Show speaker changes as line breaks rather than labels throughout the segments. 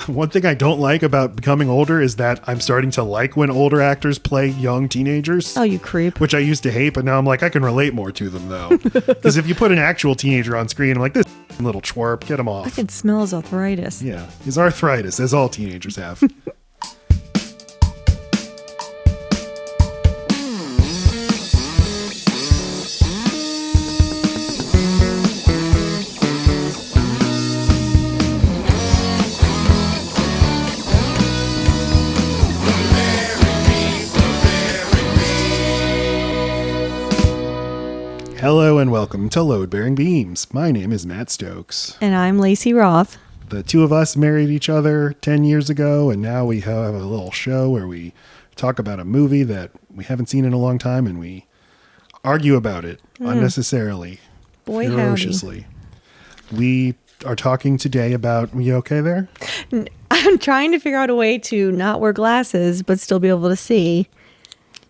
One thing I don't like about becoming older is that I'm starting to like when older actors play young teenagers.
Oh, you creep.
Which I used to hate, but now I'm like, I can relate more to them, though. Because if you put an actual teenager on screen, I'm like, this little twerp, get him off.
I can smell his arthritis.
Yeah, his arthritis, as all teenagers have. Hello and welcome to Load Bearing Beams. My name is Matt Stokes.
And I'm Laci Roth.
The two of us married each other 10 years ago, and now we have a little show where we talk about a movie that we haven't seen in a long time, and we argue about it unnecessarily, ferociously. We are talking today about, are you okay there?
I'm trying to figure out a way to not wear glasses, but still be able to see.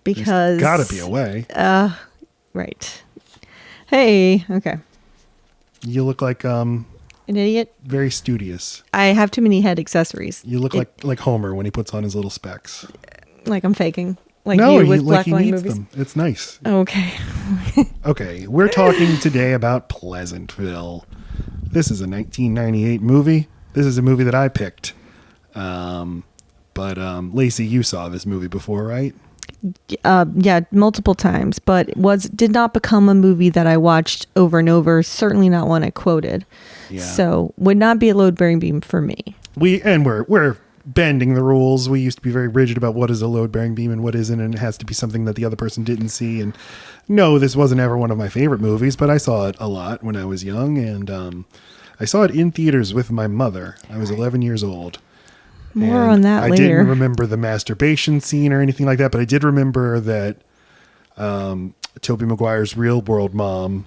Because...
There's gotta be a way.
Right. Hey, okay.
You look like
an idiot.
Very studious.
I have too many head accessories.
You look like Homer when he puts on his little specs.
Like I'm faking. Like
no,
you with black
he
and white
needs
movies.
them. It's nice.
Okay.
Okay, we're talking today about Pleasantville. This is a 1998 movie. This is a movie that I picked. But Laci, you saw this movie before, right?
Yeah, multiple times, but did not become a movie that I watched over and over. Certainly not one I quoted. Yeah. So would not be a load bearing beam for me.
We're bending the rules. We used to be very rigid about what is a load bearing beam and what isn't, and it has to be something that the other person didn't see. And no, this wasn't ever one of my favorite movies, but I saw it a lot when I was young, and I saw it in theaters with my mother. I was 11 years old.
More on that later.
I didn't remember the masturbation scene or anything like that, but I did remember that Tobey Maguire's real world mom,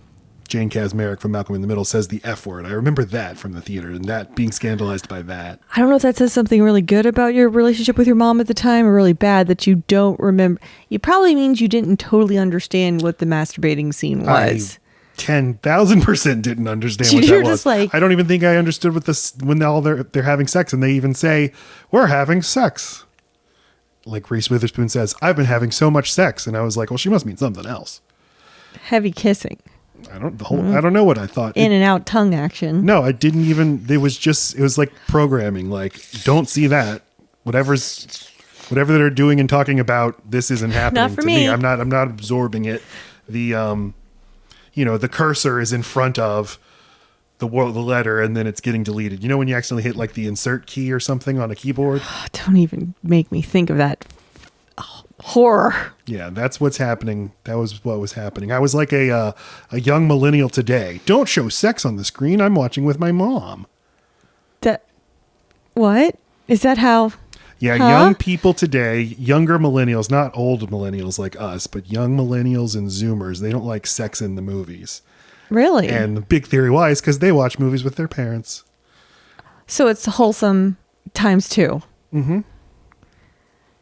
Jane Kasmerick from Malcolm in the Middle, says the F word. I remember that from the theater and that being scandalized by that.
I don't know if that says something really good about your relationship with your mom at the time or really bad that you don't remember. It probably means you didn't totally understand what the masturbating scene was.
10,000% didn't understand what that was. I don't even think I understood what this when they're having sex and they even say we're having sex. Like Reese Witherspoon says, I've been having so much sex, and I was like, well, she must mean something else.
Heavy kissing.
I don't know what I thought.
In and out tongue action.
No, I didn't even. It was like programming. Like, don't see that. Whatever they're doing and talking about, this isn't happening
not for
to
me.
I'm not absorbing it. The cursor is in front of the letter, and then it's getting deleted. You know when you accidentally hit like the insert key or something on a keyboard?
Don't even make me think of that horror.
Yeah, that's what's happening. That was what was happening. I was like a young millennial today. Don't show sex on the screen. I'm watching with my mom.
What? Is that how...
Yeah, young people today, younger millennials, not old millennials like us, but young millennials and Zoomers, they don't like sex in the movies.
Really?
And the big theory why is because they watch movies with their parents.
So it's wholesome times two. Mm-hmm.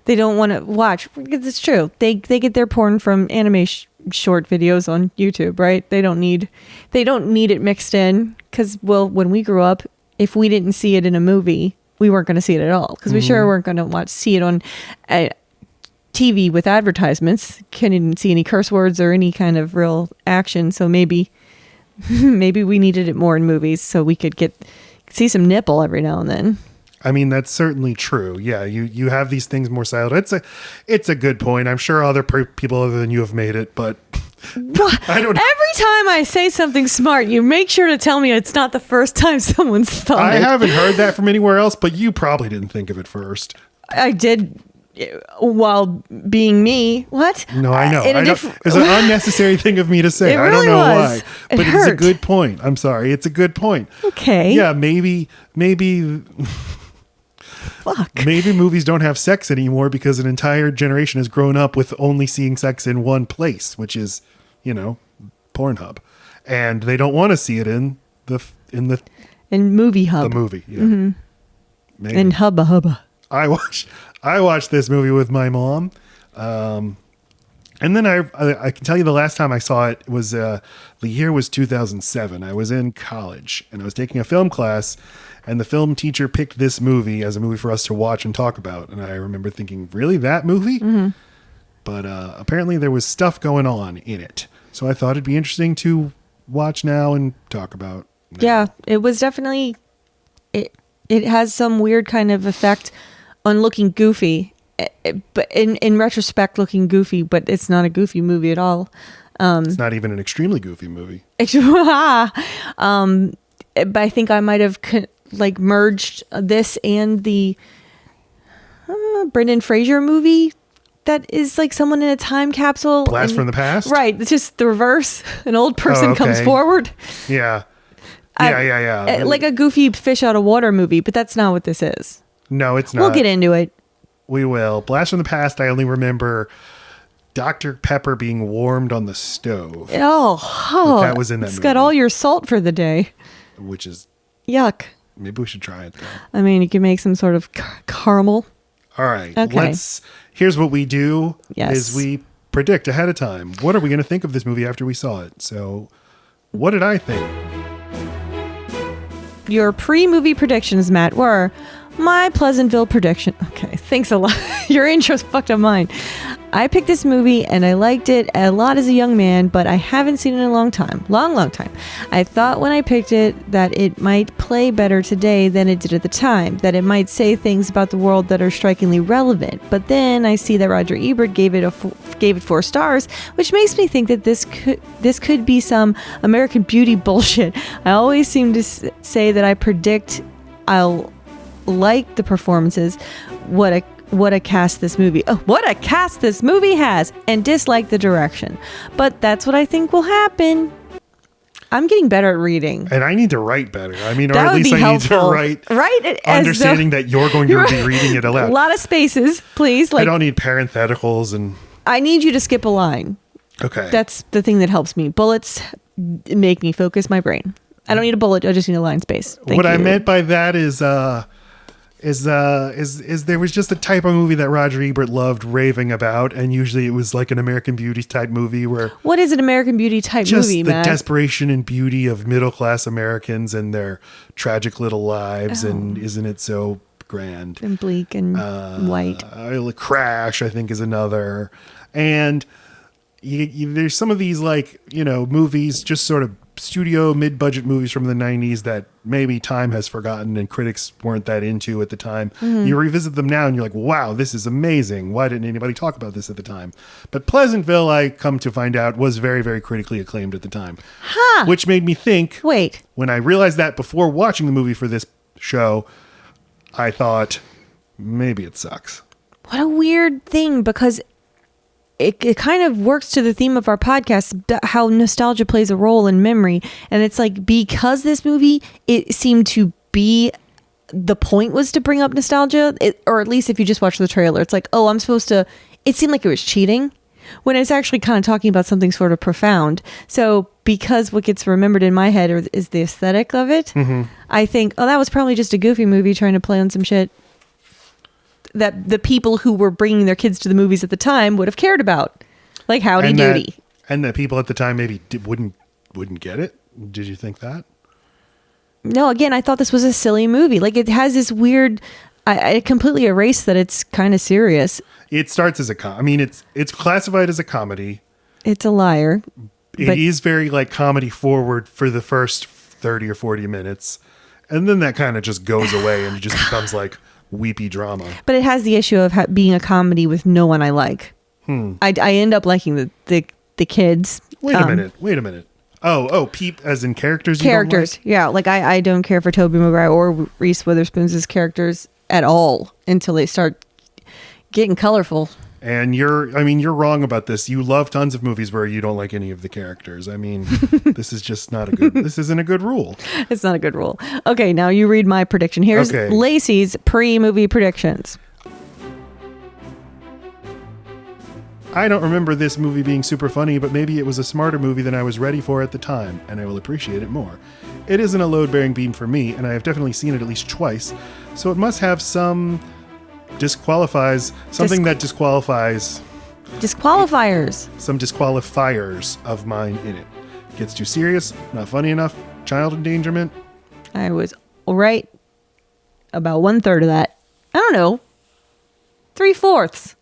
They don't want to watch. It's true. They get their porn from anime short videos on YouTube, right? They don't need it mixed in because, well, when we grew up, if we didn't see it in a movie, we weren't going to see it at all because we sure weren't going to see it on TV with advertisements. Couldn't even see any curse words or any kind of real action. So maybe we needed it more in movies so we could see some nipple every now and then.
I mean, that's certainly true. Yeah, you have these things more siloed. It's a good point. I'm sure other people other than you have made it, but I don't.
Every time I say something smart, you make sure to tell me it's not the first time someone's thought
I
it.
haven't heard that from anywhere else, but you probably didn't think of it first.
I did while being me. What?
No, I know. It's an unnecessary thing of me to say.
Really
I don't know
was.
why, but it's a good point. I'm sorry. It's a good point.
Okay.
Yeah, maybe.
Fuck.
Maybe movies don't have sex anymore because an entire generation has grown up with only seeing sex in one place, which is, Pornhub, and they don't want to see it in
Movie Hub.
The movie, yeah.
Mm-hmm. And Hubba Hubba.
I watched this movie with my mom, and then I can tell you the last time I saw it was the year was 2007. I was in college and I was taking a film class. And the film teacher picked this movie as a movie for us to watch and talk about. And I remember thinking, really, that movie? Mm-hmm. But apparently there was stuff going on in it. So I thought it'd be interesting to watch now and talk about.
Yeah, it was definitely... It has some weird kind of effect on looking goofy. But in retrospect, looking goofy, but it's not a goofy movie at all.
It's not even an extremely goofy movie.
But I think I might have merged this and the Brendan Fraser movie that is like someone in a time capsule.
Blast from the Past?
Right. It's just the reverse. An old person comes forward.
Yeah. Yeah.
Like a goofy fish out of water movie, but that's not what this is.
No, it's not.
We'll get into it.
We will. Blast from the Past, I only remember Dr. Pepper being warmed on the stove.
Oh,
that was in that
it's
movie.
got all your salt for the day.
Which is...
Yuck.
Maybe we should try it, though.
I mean, you can make some sort of caramel.
All right.
Okay.
Here's what we do.
Yes.
Is we predict ahead of time. What are we going to think of this movie after we saw it? So, what did I think?
Your pre-movie predictions, Matt, were my Pleasantville prediction. Okay, thanks a lot. Your intro's fucked up mine. I picked this movie and I liked it a lot as a young man, but I haven't seen it in a long time. Long time. I thought when I picked it that it might play better today than it did at the time, that it might say things about the world that are strikingly relevant. But then I see that Roger Ebert gave it 4 stars, which makes me think that this could be some American Beauty bullshit. I always seem to say that I predict I'll like the performances, what a cast this movie has, and dislike the direction. But that's what I think will happen. I'm getting better at reading.
And I need to write better. I mean, or
that
at least I
helpful.
need to
write it
understanding that you're going to be reading it aloud.
A lot of spaces, please.
I don't need parentheticals and...
I need you to skip a line.
Okay.
That's the thing that helps me. Bullets make me focus my brain. I don't need a bullet. I just need a line space.
What I meant by that is there was just a type of movie that Roger Ebert loved raving about, and usually it was like an American Beauty type movie where... What
is an American Beauty type movie, Matt?
Just the desperation and beauty of middle-class Americans and their tragic little lives, and isn't it so grand?
And bleak and white.
Crash, I think, is another. And there's some of these, movies, just sort of studio mid-budget movies from the 90s that maybe time has forgotten and critics weren't that into at the time. Mm-hmm. You revisit them now and you're like, wow, this is amazing. Why didn't anybody talk about this at the time? But Pleasantville, I come to find out, was very, very critically acclaimed at the time.
Huh.
Which made me think,
wait,
when I realized that before watching the movie for this show, I thought, maybe it sucks.
What a weird thing, because it kind of works to the theme of our podcast, how nostalgia plays a role in memory. And it's like, because this movie, it seemed to be, the point was to bring up nostalgia, or at least if you just watch the trailer, it's like, oh, I'm supposed to, it seemed like it was cheating, when it's actually kind of talking about something sort of profound. So because what gets remembered in my head is the aesthetic of it, mm-hmm. I think, oh, that was probably just a goofy movie trying to play on some shit that the people who were bringing their kids to the movies at the time would have cared about, like Howdy Doody.
And that people at the time maybe wouldn't get it. Did you think that?
No, again, I thought this was a silly movie. Like, it has this weird. I completely erased that it's kind of serious.
It starts as it's classified as a comedy.
It's a liar.
It is very comedy forward for the first 30 or 40 minutes, and then that kind of just goes away and it just becomes like weepy drama. But
it has the issue of being a comedy with no one I like. I end up liking the kids.
Wait a minute. Oh, as in characters?
Characters, yeah. Like I don't care for Tobey Maguire or Reese Witherspoon's characters at all until they start getting colorful.
And you're wrong about this. You love tons of movies where you don't like any of the characters. I mean, this is just not this isn't a good rule.
It's not a good rule. Okay, now you read my prediction. Here's Laci's pre-movie predictions.
I don't remember this movie being super funny, but maybe it was a smarter movie than I was ready for at the time, and I will appreciate it more. It isn't a load-bearing beam for me, and I have definitely seen it at least twice, so it must have some disqualifiers some disqualifiers of mine in it. Gets too serious, not funny enough, child endangerment.
I was right about 1/3 of that. I don't know. 3/4.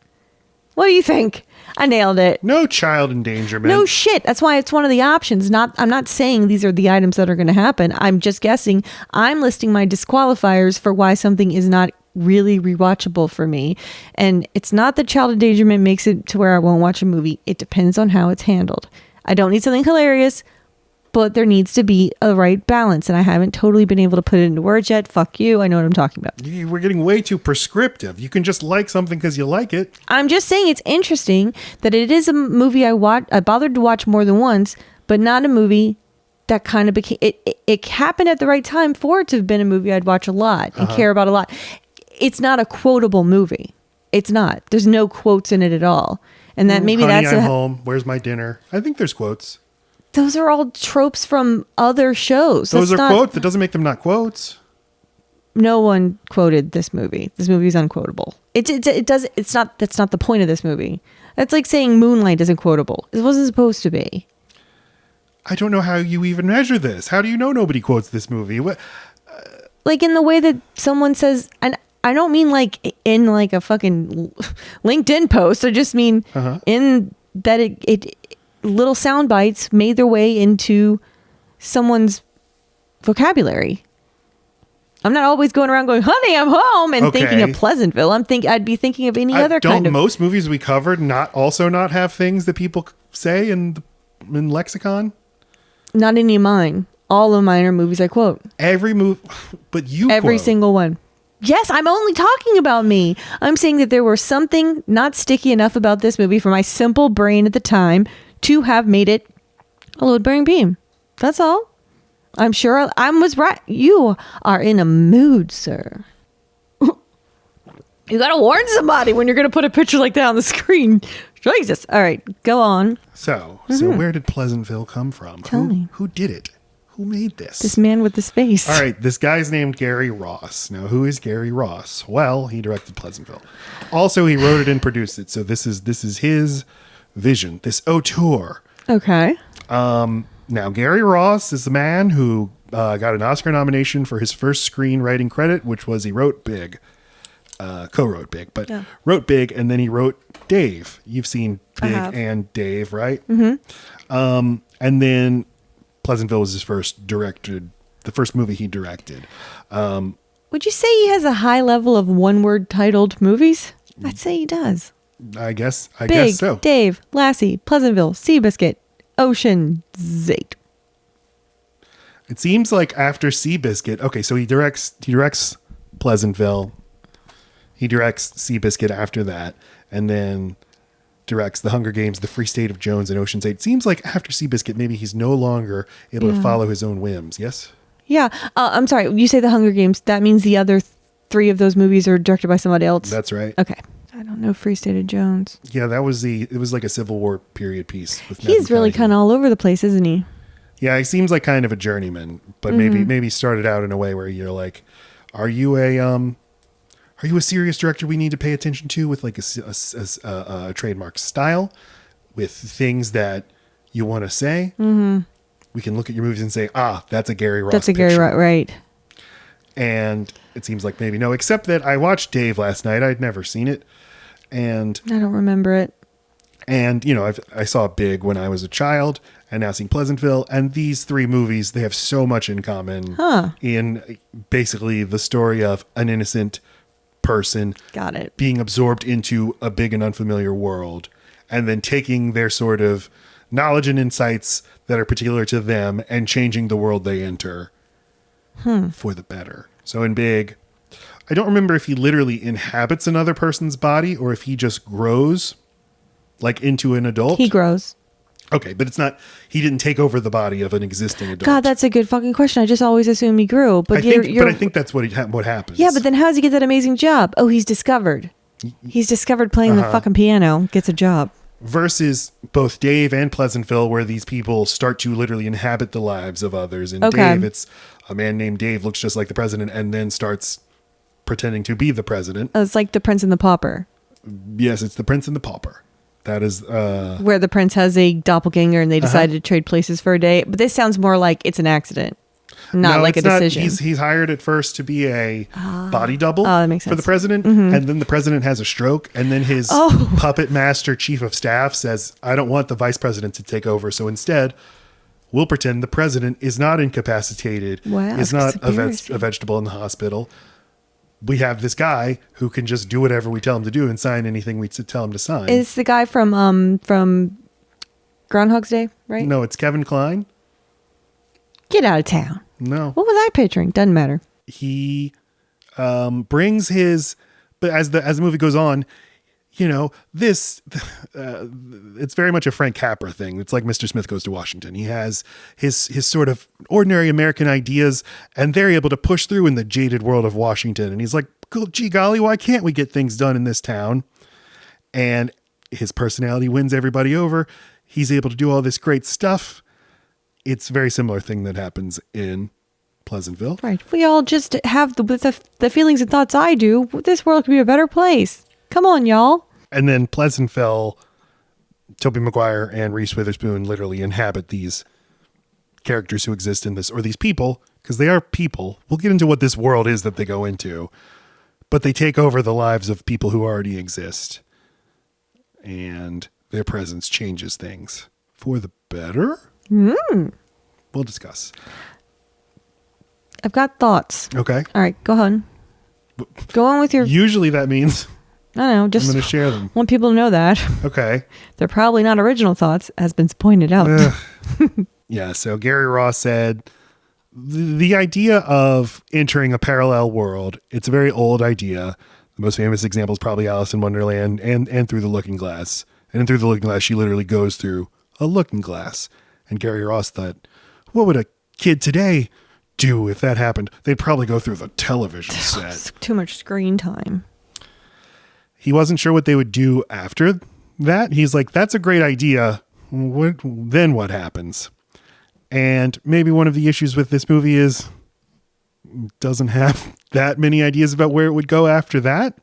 What do you think? I nailed it.
No child endangerment.
No shit. That's why it's one of the options. I'm not saying these are the items that are going to happen. I'm just guessing. I'm listing my disqualifiers for why something is not really rewatchable for me. And it's not that child endangerment makes it to where I won't watch a movie. It depends on how it's handled. I don't need something hilarious, but there needs to be a right balance. And I haven't totally been able to put it into words yet. Fuck you. I know what I'm talking about.
We're getting way too prescriptive. You can just like something because you like it.
I'm just saying it's interesting that it is a movie I bothered to watch more than once, but not a movie that kind of became... It happened at the right time for it to have been a movie I'd watch a lot and care about a lot. It's not a quotable movie. It's not. There's no quotes in it at all. And that maybe
Honey,
that's
I'm home. Where's my dinner? I think there's quotes.
Those are all tropes from other shows.
Those are quotes. That doesn't make them not quotes.
No one quoted this movie. This movie is unquotable. It's not. That's not the point of this movie. That's like saying Moonlight isn't quotable. It wasn't supposed to be.
I don't know how you even measure this. How do you know nobody quotes this movie? What?
Like in the way that someone says, and I don't mean like in like a fucking LinkedIn post. I just mean in that it little sound bites made their way into someone's vocabulary. I'm not always going around going, honey, I'm home, and thinking of Pleasantville. I'd be thinking of any other kind of...
Don't most movies we covered not have things that people say in lexicon?
Not any of mine. All of mine are movies I quote.
Every movie, but
every single one. Yes, I'm only talking about me. I'm saying that there was something not sticky enough about this movie for my simple brain at the time to have made it a load-bearing beam. That's all. I'm sure I was right. You are in a mood, sir. You gotta warn somebody when you're gonna put a picture like that on the screen. Jesus. All right, go on.
So where did Pleasantville come from?
Tell me.
Who did it? Who made this?
This man with this face.
All right, this guy's named Gary Ross. Now, who is Gary Ross? Well, he directed Pleasantville. Also, he wrote it and produced it. So this is his vision, this auteur.
Okay.
Now, Gary Ross is the man who got an Oscar nomination for his first screenwriting credit, which was he wrote Big. Co-wrote Big, but wrote Big, and then he wrote Dave. You've seen Big and Dave, right? Mm-hmm. And then Pleasantville was the first movie he directed.
Would you say he has a high level of one-word titled movies? I'd say he does.
I guess
Big,
so.
Dave, Laci, Pleasantville, Seabiscuit, Ocean's 8.
It seems like after Seabiscuit, okay, so he directs Pleasantville. He directs Seabiscuit after that, and then directs The Hunger Games, The Free State of Jones, and Ocean's 8. Seems like after Seabiscuit, maybe he's no longer able to follow his own whims. Yes?
Yeah. I'm sorry. You say The Hunger Games. That means the other 3 of those movies are directed by somebody else?
That's right.
Okay. I don't know Free State of Jones.
Yeah, it was like a Civil War period piece.
He's really kind of all over the place, isn't he?
Yeah, he seems like kind of a journeyman, but maybe started out in a way where you're like, are you a serious director we need to pay attention to with like a trademark style, with things that you want to say? Mm-hmm. We can look at your movies and say, that's a Gary Ross.
That's a Gary Ross, right?
And it seems like maybe no, except that I watched Dave last night. I'd never seen it, and
I don't remember it.
And I saw Big when I was a child, and now seeing Pleasantville, and these 3 movies, they have so much in common. In basically the story of an innocent person being absorbed into a big and unfamiliar world, and then taking their sort of knowledge and insights that are particular to them and changing the world they enter for the better. So in Big, I don't remember if he literally inhabits another person's body or if he just grows like into an adult.
He grows.
Okay, but it's not, he didn't take over the body of an existing adult.
God, that's a good fucking question. I just always assume he grew. But
I think that's what happens.
Yeah, but then how does he get that amazing job? Oh, he's discovered. He's discovered playing the fucking piano, gets a job.
Versus both Dave and Pleasantville, where these people start to literally inhabit the lives of others. In Dave, it's a man named Dave looks just like the president and then starts pretending to be the president.
Oh, it's like The Prince and the Pauper.
Yes, it's The Prince and the Pauper. That is
where the prince has a doppelganger and they decided to trade places for a day. But this sounds more like it's an accident. not
No,
like a
it's not.
decision.
He's hired at first to be a body double
that makes
for the
sense.
president, and then the president has a stroke, and then his puppet master chief of staff says, "I don't want the vice president to take over, so instead, we'll pretend the president is not incapacitated,
Wow,
is not a
conspiracy.
vegetable in the hospital. We have this guy who can just do whatever we tell him to do and sign anything we tell him to sign."
Is the guy from Groundhog's Day, right?
No, it's Kevin Kline.
Get out of town.
No,
What was I picturing? Doesn't matter.
he brings his, but as the movie goes on, you know, this it's very much a Frank Capra thing. It's like Mr. Smith Goes to Washington. He has his sort of ordinary American ideas, and they're able to push through in the jaded world of Washington. And he's like, gee golly, why can't we get things done in this town? And his personality wins everybody over. He's able to do all this great stuff. It's a very similar thing that happens in Pleasantville.
Right. If we all just have the feelings and thoughts I do, this world could be a better place. Come on, y'all.
And then Pleasantville, Tobey Maguire and Reese Witherspoon literally inhabit these characters who exist in this, or these people, because they are people. We'll get into what this world is that they go into, but they take over the lives of people who already exist. And their presence changes things for the better. We'll discuss.
I've got thoughts.
Okay.
All right, go on. Go on with your...
Usually that means
I don't know,
I'm
just
going to share them.
want people to know that.
Okay.
They're probably not original thoughts, as been pointed out.
Yeah. So Gary Roth said the idea of entering a parallel world, it's a very old idea. The most famous example is probably Alice in Wonderland and Through the Looking Glass. And in Through the Looking Glass, she literally goes through a looking glass. And Gary Ross thought, what would a kid today do if that happened? They'd probably go through the television set.
Too much screen time.
He wasn't sure what they would do after that. He's like, that's a great idea. Then what happens? And maybe one of the issues with this movie is it doesn't have that many ideas about where it would go after that.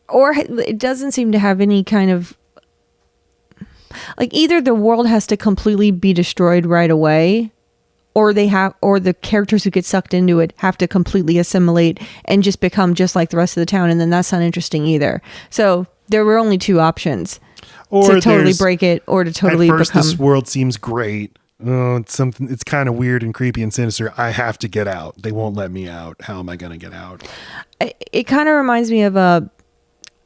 Or it doesn't seem to have any kind of... Like, either the world has to completely be destroyed right away, or the characters who get sucked into it have to completely assimilate and just become just like the rest of the town, and then that's not interesting either. So there were only two options:
or
to totally break it, or to totally
at first
become...
this world seems great. Oh, it's kind of weird and creepy and sinister. I have to get out. They won't let me out. How am I going to get out?
It kind of reminds me of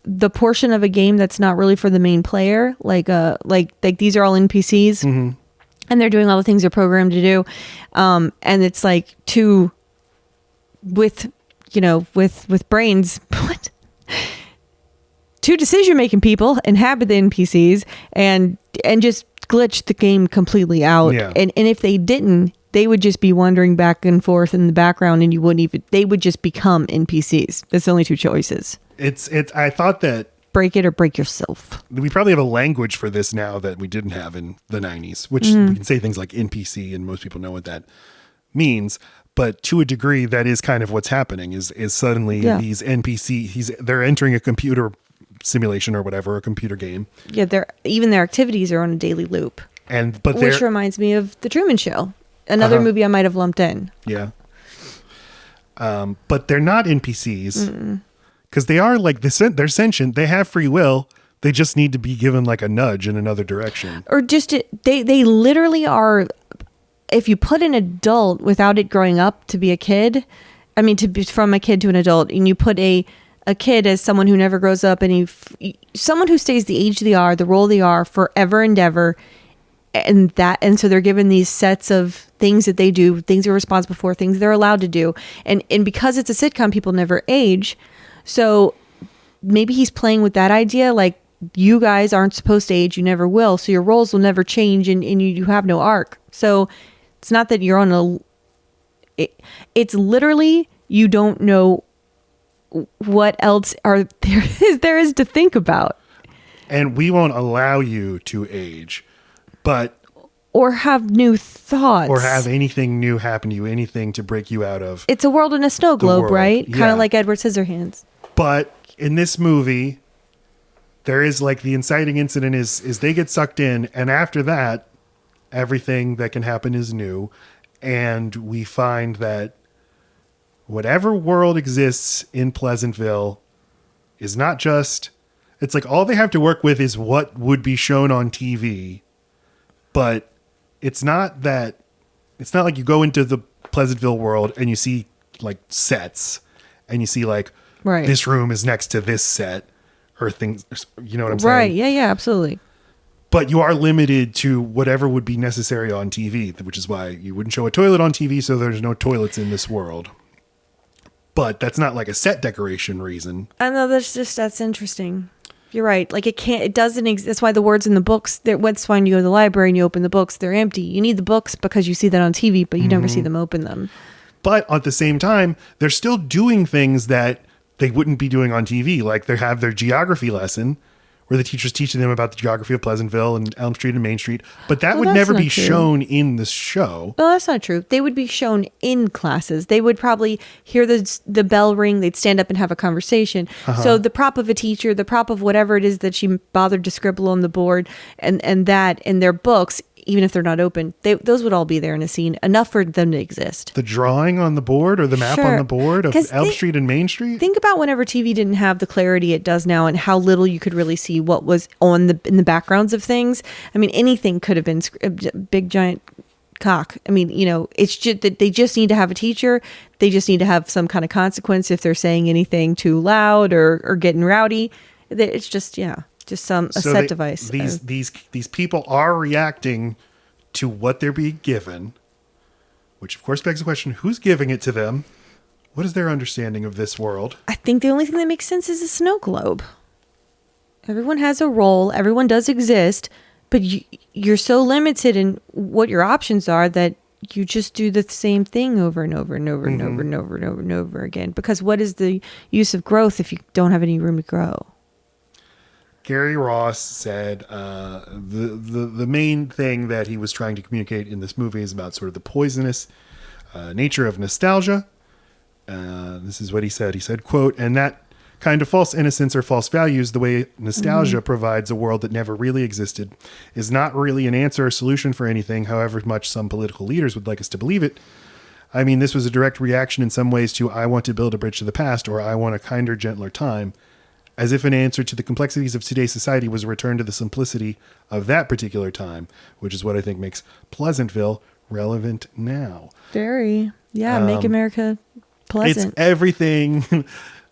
the portion of a game that's not really for the main player, like these are all NPCs, and they're doing all the things they're programmed to do, and it's like with brains, what? Two decision-making people inhabit the NPCs and just glitch the game completely out.
Yeah.
And if they didn't, they would just be wandering back and forth in the background, and they would just become NPCs. That's the only two choices.
I thought that
Break it or break yourself.
we probably have a language for this now that we didn't have in the 90s, which we can say things like NPC, and most people know what that means. But to a degree, that is kind of what's happening is suddenly these NPC, they're entering a computer simulation or whatever, a computer game.
Yeah, even their activities are on a daily loop. Which reminds me of The Truman Show, another movie I might have lumped in.
Yeah. But they're not NPCs because they are like they're sentient. They have free will. They just need to be given like a nudge in another direction.
Or just they literally are. If you put an adult without it growing up to be a kid, I mean to be from a kid to an adult, and you put a kid as someone who never grows up, and someone who stays the age they are, the role they are forever and ever, and so they're given these sets of things that they do, things they're responsible for, things they're allowed to do, and because it's a sitcom, people never age. So maybe he's playing with that idea, like you guys aren't supposed to age, you never will, so your roles will never change, and you have no arc. So it's not that you're on it's literally you don't know what else there is to think about.
And we won't allow you to age,
or have new thoughts,
or have anything new happen to you, anything to break you out of.
It's a world in a snow globe, right?
Yeah.
Kind of like Edward Scissorhands.
But in this movie, there is like the inciting incident is they get sucked in, and after that, everything that can happen is new. And we find that whatever world exists in Pleasantville is not just, it's like all they have to work with is what would be shown on TV. But it's not like you go into the Pleasantville world and you see like sets and you see like,
Right.
This room is next to this set or things, you know what I'm saying?
Right. Yeah, yeah, absolutely.
But you are limited to whatever would be necessary on TV, which is why you wouldn't show a toilet on TV, so there's no toilets in this world. But that's not like a set decoration reason.
I know that's interesting. You're right. Like it doesn't exist. That's why the words in the books, that's when you go to the library and you open the books, they're empty. You need the books because you see that on TV, but you never see them open them.
But at the same time, they're still doing things that they wouldn't be doing on TV. Like they have their geography lesson where the teacher's teaching them about the geography of Pleasantville and Elm Street and Main Street. But that would never be shown in the show.
No, that's not true. They would be shown in classes. They would probably hear the bell ring. They'd stand up and have a conversation. So the prop of a teacher, the prop of whatever it is that she bothered to scribble on the board and that in their books, even if they're not open, those would all be there in a scene, enough for them to exist.
The drawing on the board or the map on the board of Elm Street and Main Street?
Think about whenever TV didn't have the clarity it does now and how little you could really see what was in the backgrounds of things. I mean, anything could have been a big, giant cock. I mean, it's just that they just need to have a teacher. They just need to have some kind of consequence if they're saying anything too loud or getting rowdy. It's just, just a set device.
These people are reacting to what they're being given, which of course begs the question, who's giving it to them? What is their understanding of this world?
I think the only thing that makes sense is a snow globe. Everyone has a role. Everyone does exist, but you're so limited in what your options are that you just do the same thing over and over and over and over and over and over and over again. Because what is the use of growth if you don't have any room to grow?
Gary Ross said the main thing that he was trying to communicate in this movie is about sort of the poisonous nature of nostalgia. This is what he said. He said, quote, "And that kind of false innocence or false values, the way nostalgia provides a world that never really existed, is not really an answer or solution for anything, however much some political leaders would like us to believe it. I mean, this was a direct reaction in some ways to I want to build a bridge to the past or I want a kinder, gentler time. As if an answer to the complexities of today's society was a return to the simplicity of that particular time," which is what I think makes Pleasantville relevant now.
Very. Yeah, make America pleasant.
It's everything.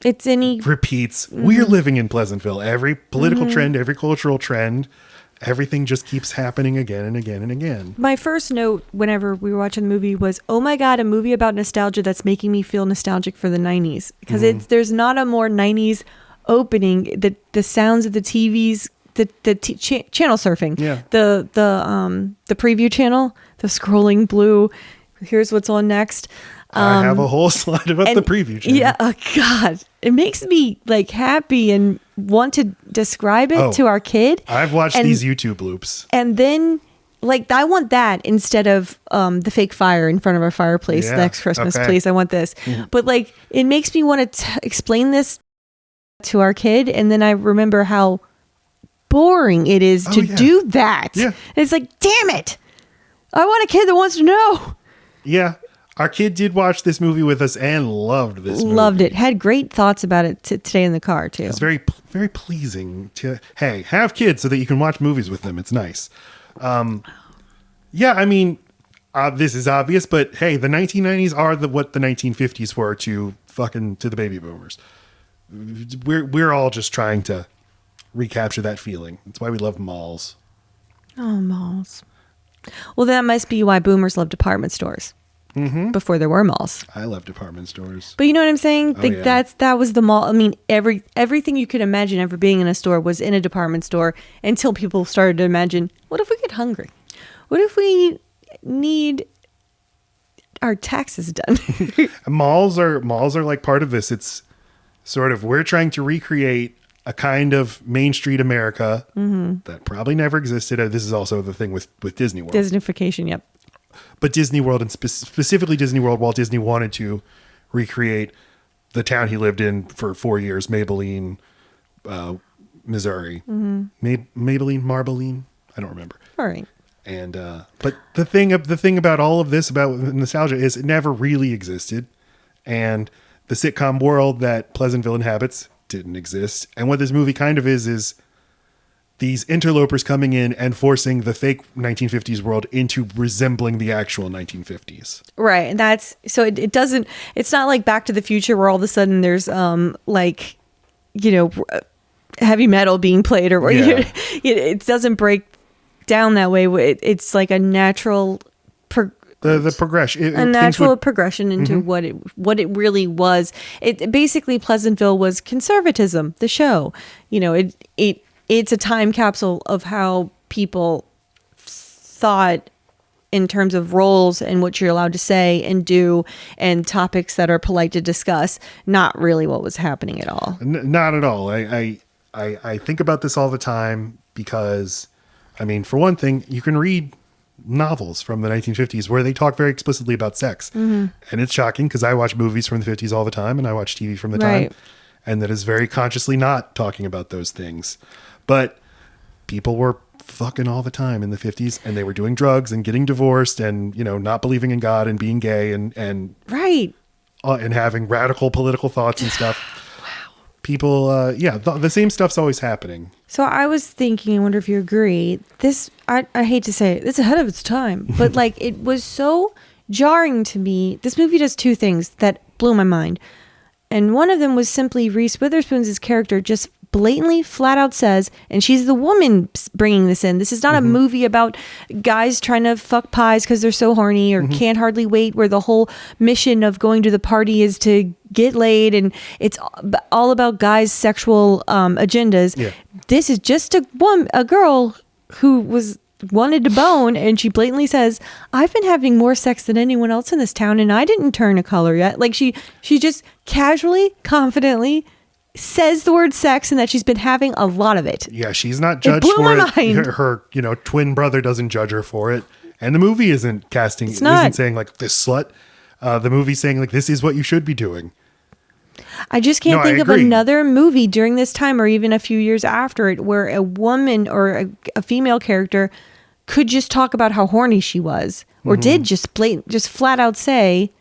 It's
repeats. We're living in Pleasantville. Every political trend, every cultural trend, everything just keeps happening again and again and again.
My first note whenever we were watching the movie was, oh my God, a movie about nostalgia that's making me feel nostalgic for the 90s. Because there's not a more 90s opening. The sounds of the TVs, channel surfing, the preview channel, the scrolling blue, here's what's on next.
I have a whole slide about the preview channel.
Yeah, oh God, it makes me like happy and want to describe it to our kid.
I've watched these YouTube loops,
and then like I want that instead of the fake fire in front of our fireplace next Christmas, please. I want this, but like it makes me want to explain this to our kid, and then I remember how boring it is to do that. Yeah. And it's like, damn it, I want a kid that wants to know.
Yeah. Our kid did watch this movie with us and loved this movie.
Loved it. Had great thoughts about it today in the car, too.
It's very, very pleasing to, hey, have kids so that you can watch movies with them. It's nice. Yeah, I mean, this is obvious, but hey, the 1990s are what the 1950s were to the baby boomers. We're all just trying to recapture that feeling. That's why we love malls.
Oh, malls. Well, that must be why boomers love department stores. Before there were malls.
I love department stores.
But you know what I'm saying? That was the mall. I mean, everything you could imagine ever being in a store was in a department store until people started to imagine, what if we get hungry? What if we need our taxes done?
Malls are like part of this. It's sort of, we're trying to recreate a kind of Main Street America that probably never existed. This is also the thing with Disney World.
Disneyfication, yep.
But Disney World, and specifically Disney World, Walt Disney wanted to recreate the town he lived in for 4 years, Maybelline, Missouri. Maybelline, Marbleine? I don't remember.
All right.
And but the thing about all of this about nostalgia is it never really existed, and the sitcom world that Pleasantville inhabits didn't exist. And what this movie kind of is these interlopers coming in and forcing the fake 1950s world into resembling the actual 1950s.
Right. And that's so it doesn't, it's not like Back to the Future where all of a sudden there's like, you know, heavy metal being played or
Yeah.
it doesn't break down that way. It's like a natural
the progression,
a natural progression into what it really was. It basically, Pleasantville was conservatism, the show. You know, it's a time capsule of how people thought in terms of roles and what you're allowed to say and do and topics that are polite to discuss. Not really what was happening at all.
Not at all. I think about this all the time because, I mean, for one thing, you can read novels from the 1950s where they talk very explicitly about sex. And it's shocking because I watch movies from the 50s all the time and I watch TV from the time. And that is very consciously not talking about those things. But people were fucking all the time in the 50s and they were doing drugs and getting divorced and, you know, not believing in God and being gay and
right.
And having radical political thoughts and stuff. People, the same stuff's always happening.
So I was thinking, I wonder if you agree, this, I hate to say it, it's ahead of its time, but like it was so jarring to me. This movie does two things that blew my mind. And one of them was simply Reese Witherspoon's character just blatantly flat out says, and she's the woman bringing this in. This is not a movie about guys trying to fuck pies because they're so horny or can't hardly wait, where the whole mission of going to the party is to get laid. And it's all about guys' sexual agendas. Yeah. This is just a girl who wanted to bone, and she blatantly says, I've been having more sex than anyone else in this town and I didn't turn a color yet. Like she just casually, confidently says the word sex and that she's been having a lot of it.
Yeah, she's not judged for it. Her, you know, twin brother doesn't judge her for it. And the movie isn't isn't saying like this slut. The movie's saying like this is what you should be doing.
I just can't think of another movie during this time or even a few years after it where a woman or a female character could just talk about how horny she was or did just flat out say,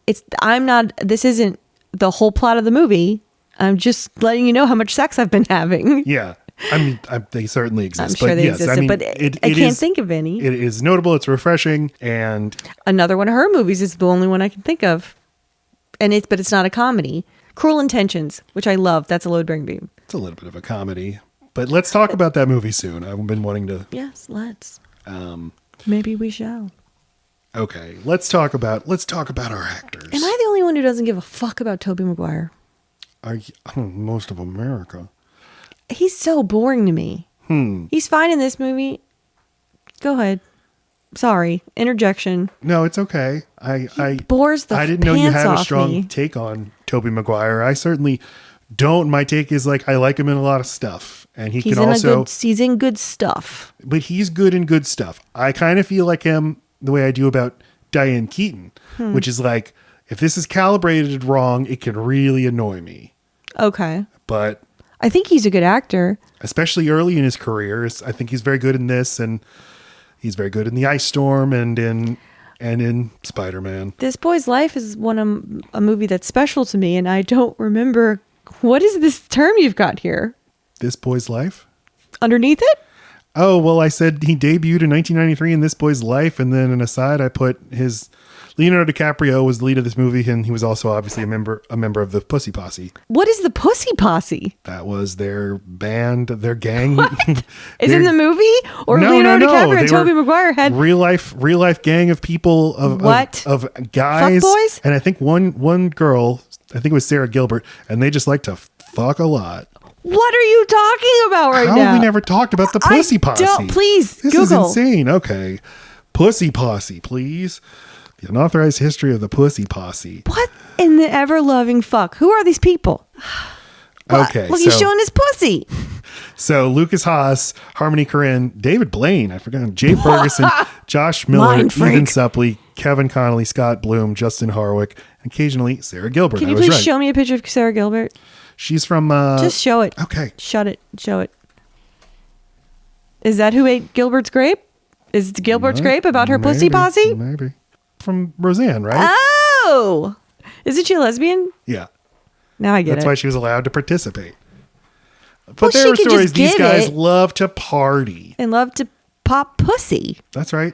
this isn't the whole plot of the movie. I'm just letting you know how much sex I've been having.
Yeah. I mean, they certainly exist.
I'm sure they exist, but I can't think of any.
It is notable. It's refreshing. And
another one of her movies is the only one I can think of. But it's not a comedy. Cruel Intentions, which I love. That's a load-bearing beam.
It's a little bit of a comedy. But let's talk about that movie soon. I've been wanting to.
Yes, let's. Maybe we shall.
Okay, let's talk about our actors.
Am I the only one who doesn't give a fuck about Tobey Maguire?
Most of America.
He's so boring to me. He's fine in this movie. Go ahead. Sorry, interjection.
No, it's okay.
I bores the
I didn't know you had a strong take on Tobey Maguire. I certainly don't. My take is like I like him in a lot of stuff, and he's
in good stuff.
But he's good in good stuff. I kind of feel like him the way I do about Diane Keaton, which is like if this is calibrated wrong, it can really annoy me.
Okay,
but
I think he's a good actor,
especially early in his career. I think he's very good in this, and he's very good in The Ice Storm and in Spider-Man.
This Boy's Life is a movie that's special to me, and I don't remember what is this term you've got here.
This Boy's Life?
Underneath it?
Oh, well, I said he debuted in 1993 in This Boy's Life, and then an aside, I put Leonardo DiCaprio was the lead of this movie, and he was also obviously a member of the Pussy Posse.
What is the Pussy Posse?
That was their band, their gang.
Is it in the movie? Or Leonardo DiCaprio and Tobey Maguire had
real life gang of people of guys.
Fuckboys?
And I think one girl, I think it was Sarah Gilbert, and they just like to fuck a lot.
What are you talking about now?
How have we never talked about the Pussy Posse?
Please,
this
Google.
Is insane. Okay. Pussy Posse, please. The unauthorized history of the Pussy Posse.
What in the ever-loving fuck? Who are these people?
Okay.
Look, he's showing his pussy.
So Lucas Haas, Harmony Korine, David Blaine, I forgot him, Jay Ferguson, Josh Miller, Ethan Suplee, Kevin Connolly, Scott Bloom, Justin Harwick, and occasionally Sarah Gilbert.
Can you please show me a picture of Sarah Gilbert?
She's from...
Just show it.
Okay.
Show it. Is that who ate Gilbert's grape? Is Gilbert's Grape about her pussy posse?
Maybe. From Roseanne, right?
Oh! Isn't she a lesbian?
Yeah.
Now I get
That's
it.
why she was allowed to participate. But
Well,
there
she
are
could
stories.
just
These
give
guys
it.
love to party.
And love to pop pussy.
That's right.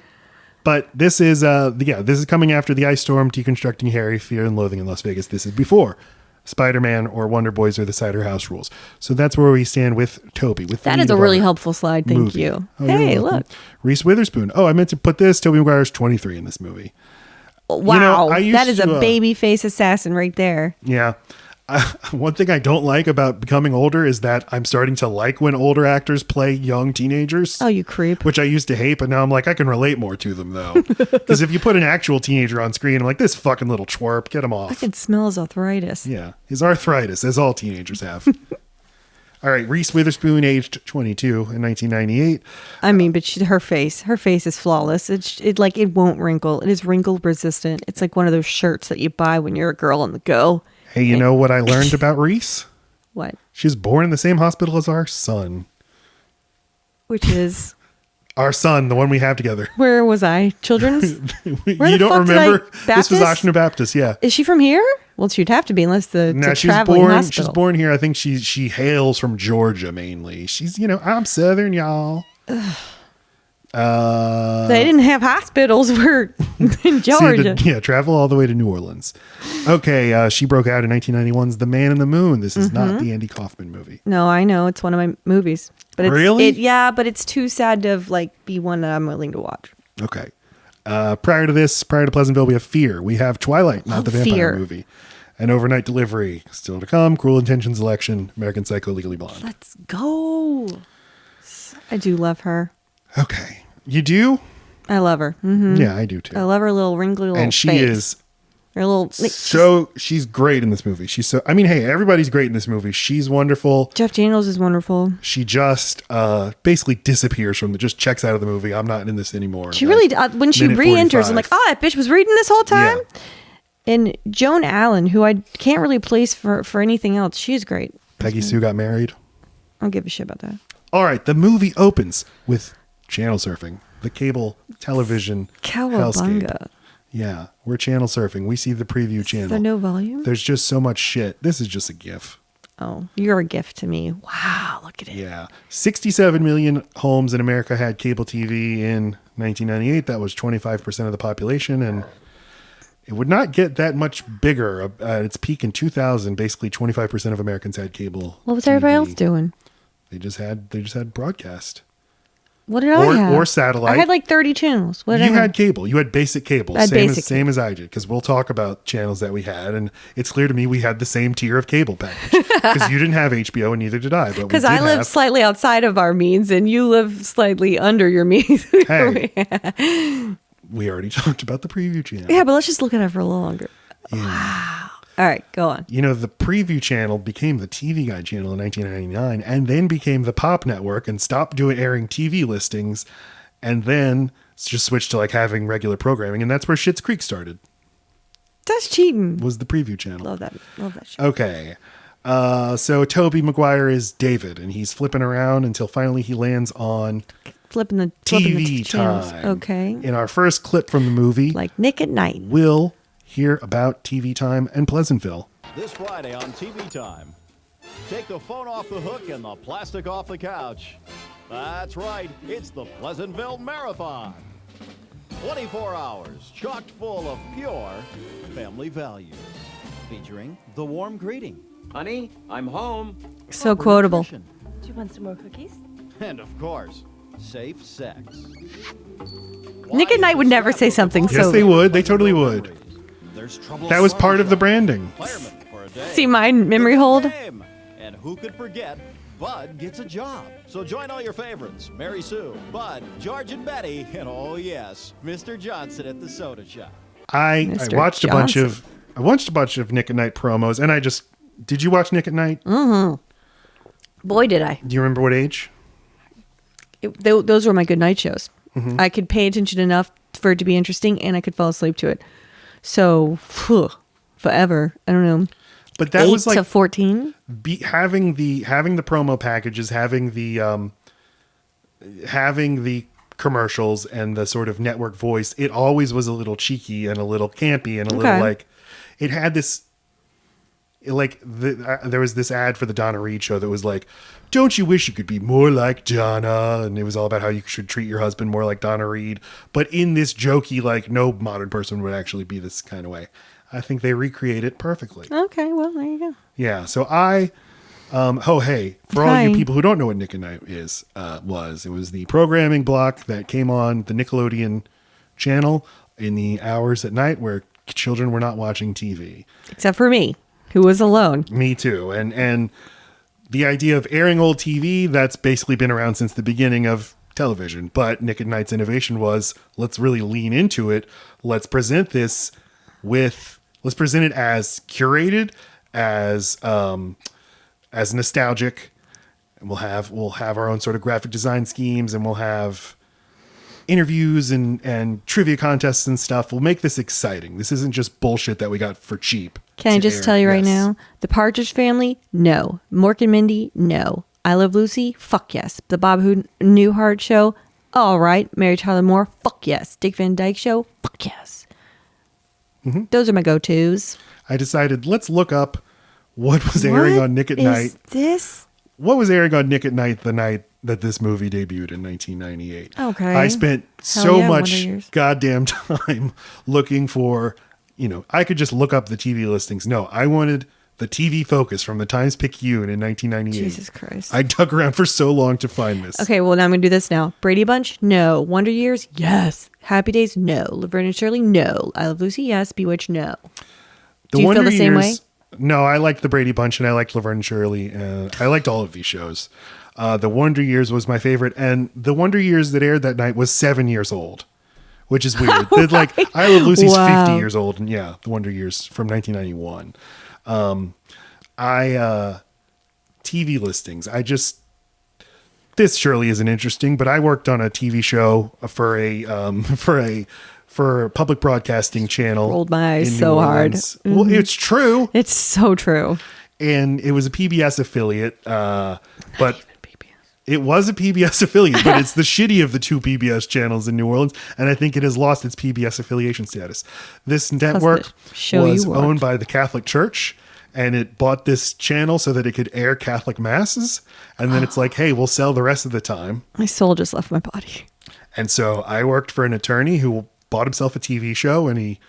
But this is this is coming after the ice storm, deconstructing Harry, Fear and Loathing in Las Vegas. This is before Spider-Man or Wonder Boys or the Cider House Rules. So that's where we stand with Tobey. With
That is a really helpful slide. Thank
movie.
you.
Oh,
Hey,
you're welcome.
look.
Reese Witherspoon. Oh, I meant to put this. Tobey Maguire's 23 in this movie.
Wow.
I used
That is
to,
a baby face assassin right there.
Yeah. One thing I don't like about becoming older is that I'm starting to like when older actors play young teenagers.
Oh, you creep.
Which I used to hate, but now I'm like, I can relate more to them, though. Because if you put an actual teenager on screen, I'm like, this fucking little twerp, get him off.
I can smell his arthritis.
Yeah, his arthritis, as all teenagers have. All right, Reese Witherspoon, aged 22 in 1998.
I mean, but her face is flawless. It won't wrinkle. It is wrinkle resistant. It's like one of those shirts that you buy when you're a girl on the go.
Hey, you know what I learned about Reese?
What?
She was born in the same hospital as our son.
Which is...
Our son, the one we have together.
Where was I? Children's? Where
You
the
don't
fuck did
remember?
I-
This was
Baptist?
Oshner Baptist, yeah.
Is she from here? Well, she'd have to be unless it's
No,
a
she was
traveling
born.
hospital.
She's born here. I think she hails from Georgia mainly. She's I'm Southern, y'all.
They didn't have hospitals where in Georgia.
Travel all the way to New Orleans. Okay, she broke out in 1991's The Man in the Moon. This is not the Andy Kaufman movie.
No, I know it's one of my movies, but it's,
Really?
but it's too sad to be one that I'm willing to watch.
Okay. Prior to Pleasantville, we have Fear. We have Twilight, not the vampire
Fear.
movie. An Overnight Delivery, still to come. Cruel Intentions Election, American Psycho, Legally Blonde.
Let's go. I do love her.
Okay. You do?
I love her. Mm-hmm.
Yeah, I do too.
I love her little wrinkly little
And she
face.
is
Her little
she's great in this movie. Hey, everybody's great in this movie. She's wonderful.
Jeff Daniels is wonderful.
She just basically disappears just checks out of the movie. I'm not in this anymore.
She really, when she
minute
re-enters,
45.
I'm like, oh, that bitch was reading this whole time.
Yeah.
And Joan Allen, who I can't really place for anything else, she's great.
Peggy Sue got married.
I don't give a shit about that.
All right, the movie opens with channel surfing, the cable television hellscape.
Cowabunga.
Yeah, we're channel surfing. We see the preview channel.
So no volume?
There's just so much shit. This is just a GIF.
Oh, you're a gift to me. Wow, look at it.
Yeah. 67 million homes in America had cable TV in 1998. That was 25% of the population. And it would not get that much bigger. At its peak in 2000, basically 25% of Americans had cable.
What was
TV.
everybody else doing?
They just had broadcast.
What did I have?
Or satellite.
I had like 30 channels. What did
You
I have?
had cable. You had basic cable.
I had
Same
basic
as I did. Because we'll talk about channels that we had. And it's clear to me we had the same tier of cable package. Because you didn't have HBO and neither did I.
Because I live slightly outside of our means and you live slightly under your means.
Hey. We already talked about the preview channel.
Yeah, but let's just look at it for a little longer.
Yeah.
Wow. All right, go on.
The preview channel became the TV Guide channel in 1999 and then became the Pop Network and stopped airing TV listings and then just switched to having regular programming. And that's where Schitt's Creek started.
That's cheating.
Was the preview channel.
Love that shit.
Okay. So Tobey Maguire is David and he's flipping around until finally he lands on
Flipping the
TV
channels.
time.
Okay.
In our first clip from the movie,
Like Nick at Night.
we'll hear about TV time and Pleasantville.
This Friday on TV Time, take the phone off the hook and the plastic off the couch. That's right, it's the Pleasantville Marathon. 24 hours chock full of pure family values. Featuring the warm greeting.
Honey, I'm home.
So quotable.
Nutrition,
Do you want some more cookies?
and of course, safe sex.
Nick at Night would never say something
Yes,
so.
they would. They totally would.
There's trouble
That was part of the
somewhere.
branding.
Fireman for a day.
See my memory hold?
Game. And who could forget? Bud gets a job. So join all your favorites: Mary Sue, Bud, George, and Betty, and oh yes, Mr. Johnson at the soda shop.
I
Mr.
watched I watched a bunch of Nick at Night promos, and did you watch Nick at Night?
Boy, did I.
Do you remember what age?
Those were my good night shows.
Mm-hmm.
I could pay attention enough for it to be interesting, and I could fall asleep to it. So, forever. I don't know.
But that
8
was
to 14.
having the promo packages, having the commercials and the sort of network voice, it always was a little cheeky and a little campy and a little like, it had this, like, there was this ad for the Donna Reed show that was like, don't you wish you could be more like Donna? And it was all about how you should treat your husband more like Donna Reed. But in this jokey, like, no modern person would actually be this kind of way. I think they recreate it perfectly.
Okay, well, there you go.
Yeah, so for all you people who don't know what Nick at Night it was the programming block that came on the Nickelodeon channel in the hours at night where children were not watching TV.
Except for me, who was alone.
Me too. And the idea of airing old TV, that's basically been around since the beginning of television. But Nick at Night's innovation was, let's really lean into it. Let's present this let's present it as curated, as nostalgic, and we'll have our own sort of graphic design schemes, and we'll have interviews and trivia contests and stuff. We'll make this exciting. This isn't just bullshit that we got for cheap.
Can I just tell you right now? The Partridge Family, no. Mork and Mindy, no. I Love Lucy, fuck yes. The Bob Newhart Show, all right. Mary Tyler Moore, fuck yes. Dick Van Dyke Show, fuck yes. Mm-hmm. Those are my go-tos.
I decided, let's look up what was airing on Nick at Night. What was airing on Nick at Night the night that this movie debuted in 1998? Okay. I spent much goddamn time looking for, I could just look up the TV listings. No, I wanted the TV focus from the Times-Picayune in 1998.
Jesus Christ.
I dug around for so long to find this.
Okay, well, now I'm going to do this now. Brady Bunch? No. Wonder Years? Yes. Happy Days? No. Laverne and Shirley? No. I Love Lucy? Yes. Bewitched? No. Do you feel the same way?
No, I liked the Brady Bunch and I liked Laverne and Shirley. And I liked all of these shows. The Wonder Years was my favorite. And the Wonder Years that aired that night was 7 years old, which is weird. Like, I Love Lucy's 50 years old. And yeah, the Wonder Years from 1991. TV listings. This surely isn't interesting, but I worked on a TV show for a public broadcasting channel.
Rolled my eyes so hard.
Mm-hmm. Well, it's true.
It's so true.
And it was a PBS affiliate, but it was a PBS affiliate, but it's the shitty of the two PBS channels in New Orleans, and I think it has lost its PBS affiliation status. This network was owned by the Catholic Church, and it bought this channel so that it could air Catholic masses, and then it's like, hey, we'll sell the rest of the time.
My soul just left my body.
And so I worked for an attorney who bought himself a TV show, and he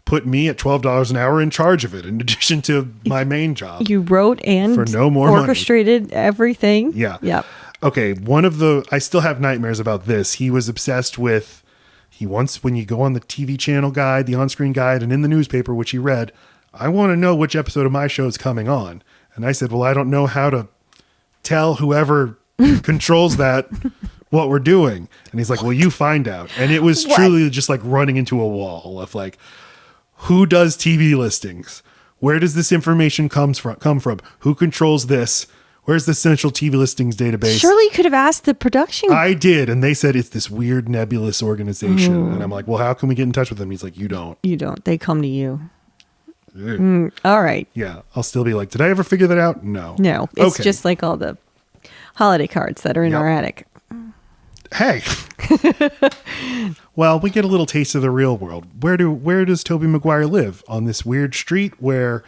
put me at $12 an hour in charge of it, in addition to my main job.
You wrote and for no more orchestrated money. Everything.
Yeah.
Yep.
Okay. I still have nightmares about this. He was obsessed with, when you go on the TV channel guide, the on-screen guide, and in the newspaper, which he read, I want to know which episode of my show is coming on. And I said, well, I don't know how to tell whoever controls that what we're doing. And he's like, well, you find out. And it was truly just like running into a wall of like, who does TV listings? Where does this information come from? Who controls this? Where's the central TV listings database?
Surely you could have asked the production.
I did. And they said it's this weird nebulous organization. And I'm like, well, how can we get in touch with them? He's like, you don't.
You don't. They come to you. All right.
Yeah. I'll still be like, did I ever figure that out? No.
No. It's just like all the holiday cards that are in our attic.
Hey. Well, we get a little taste of the real world. Where does Tobey Maguire live? On this weird street where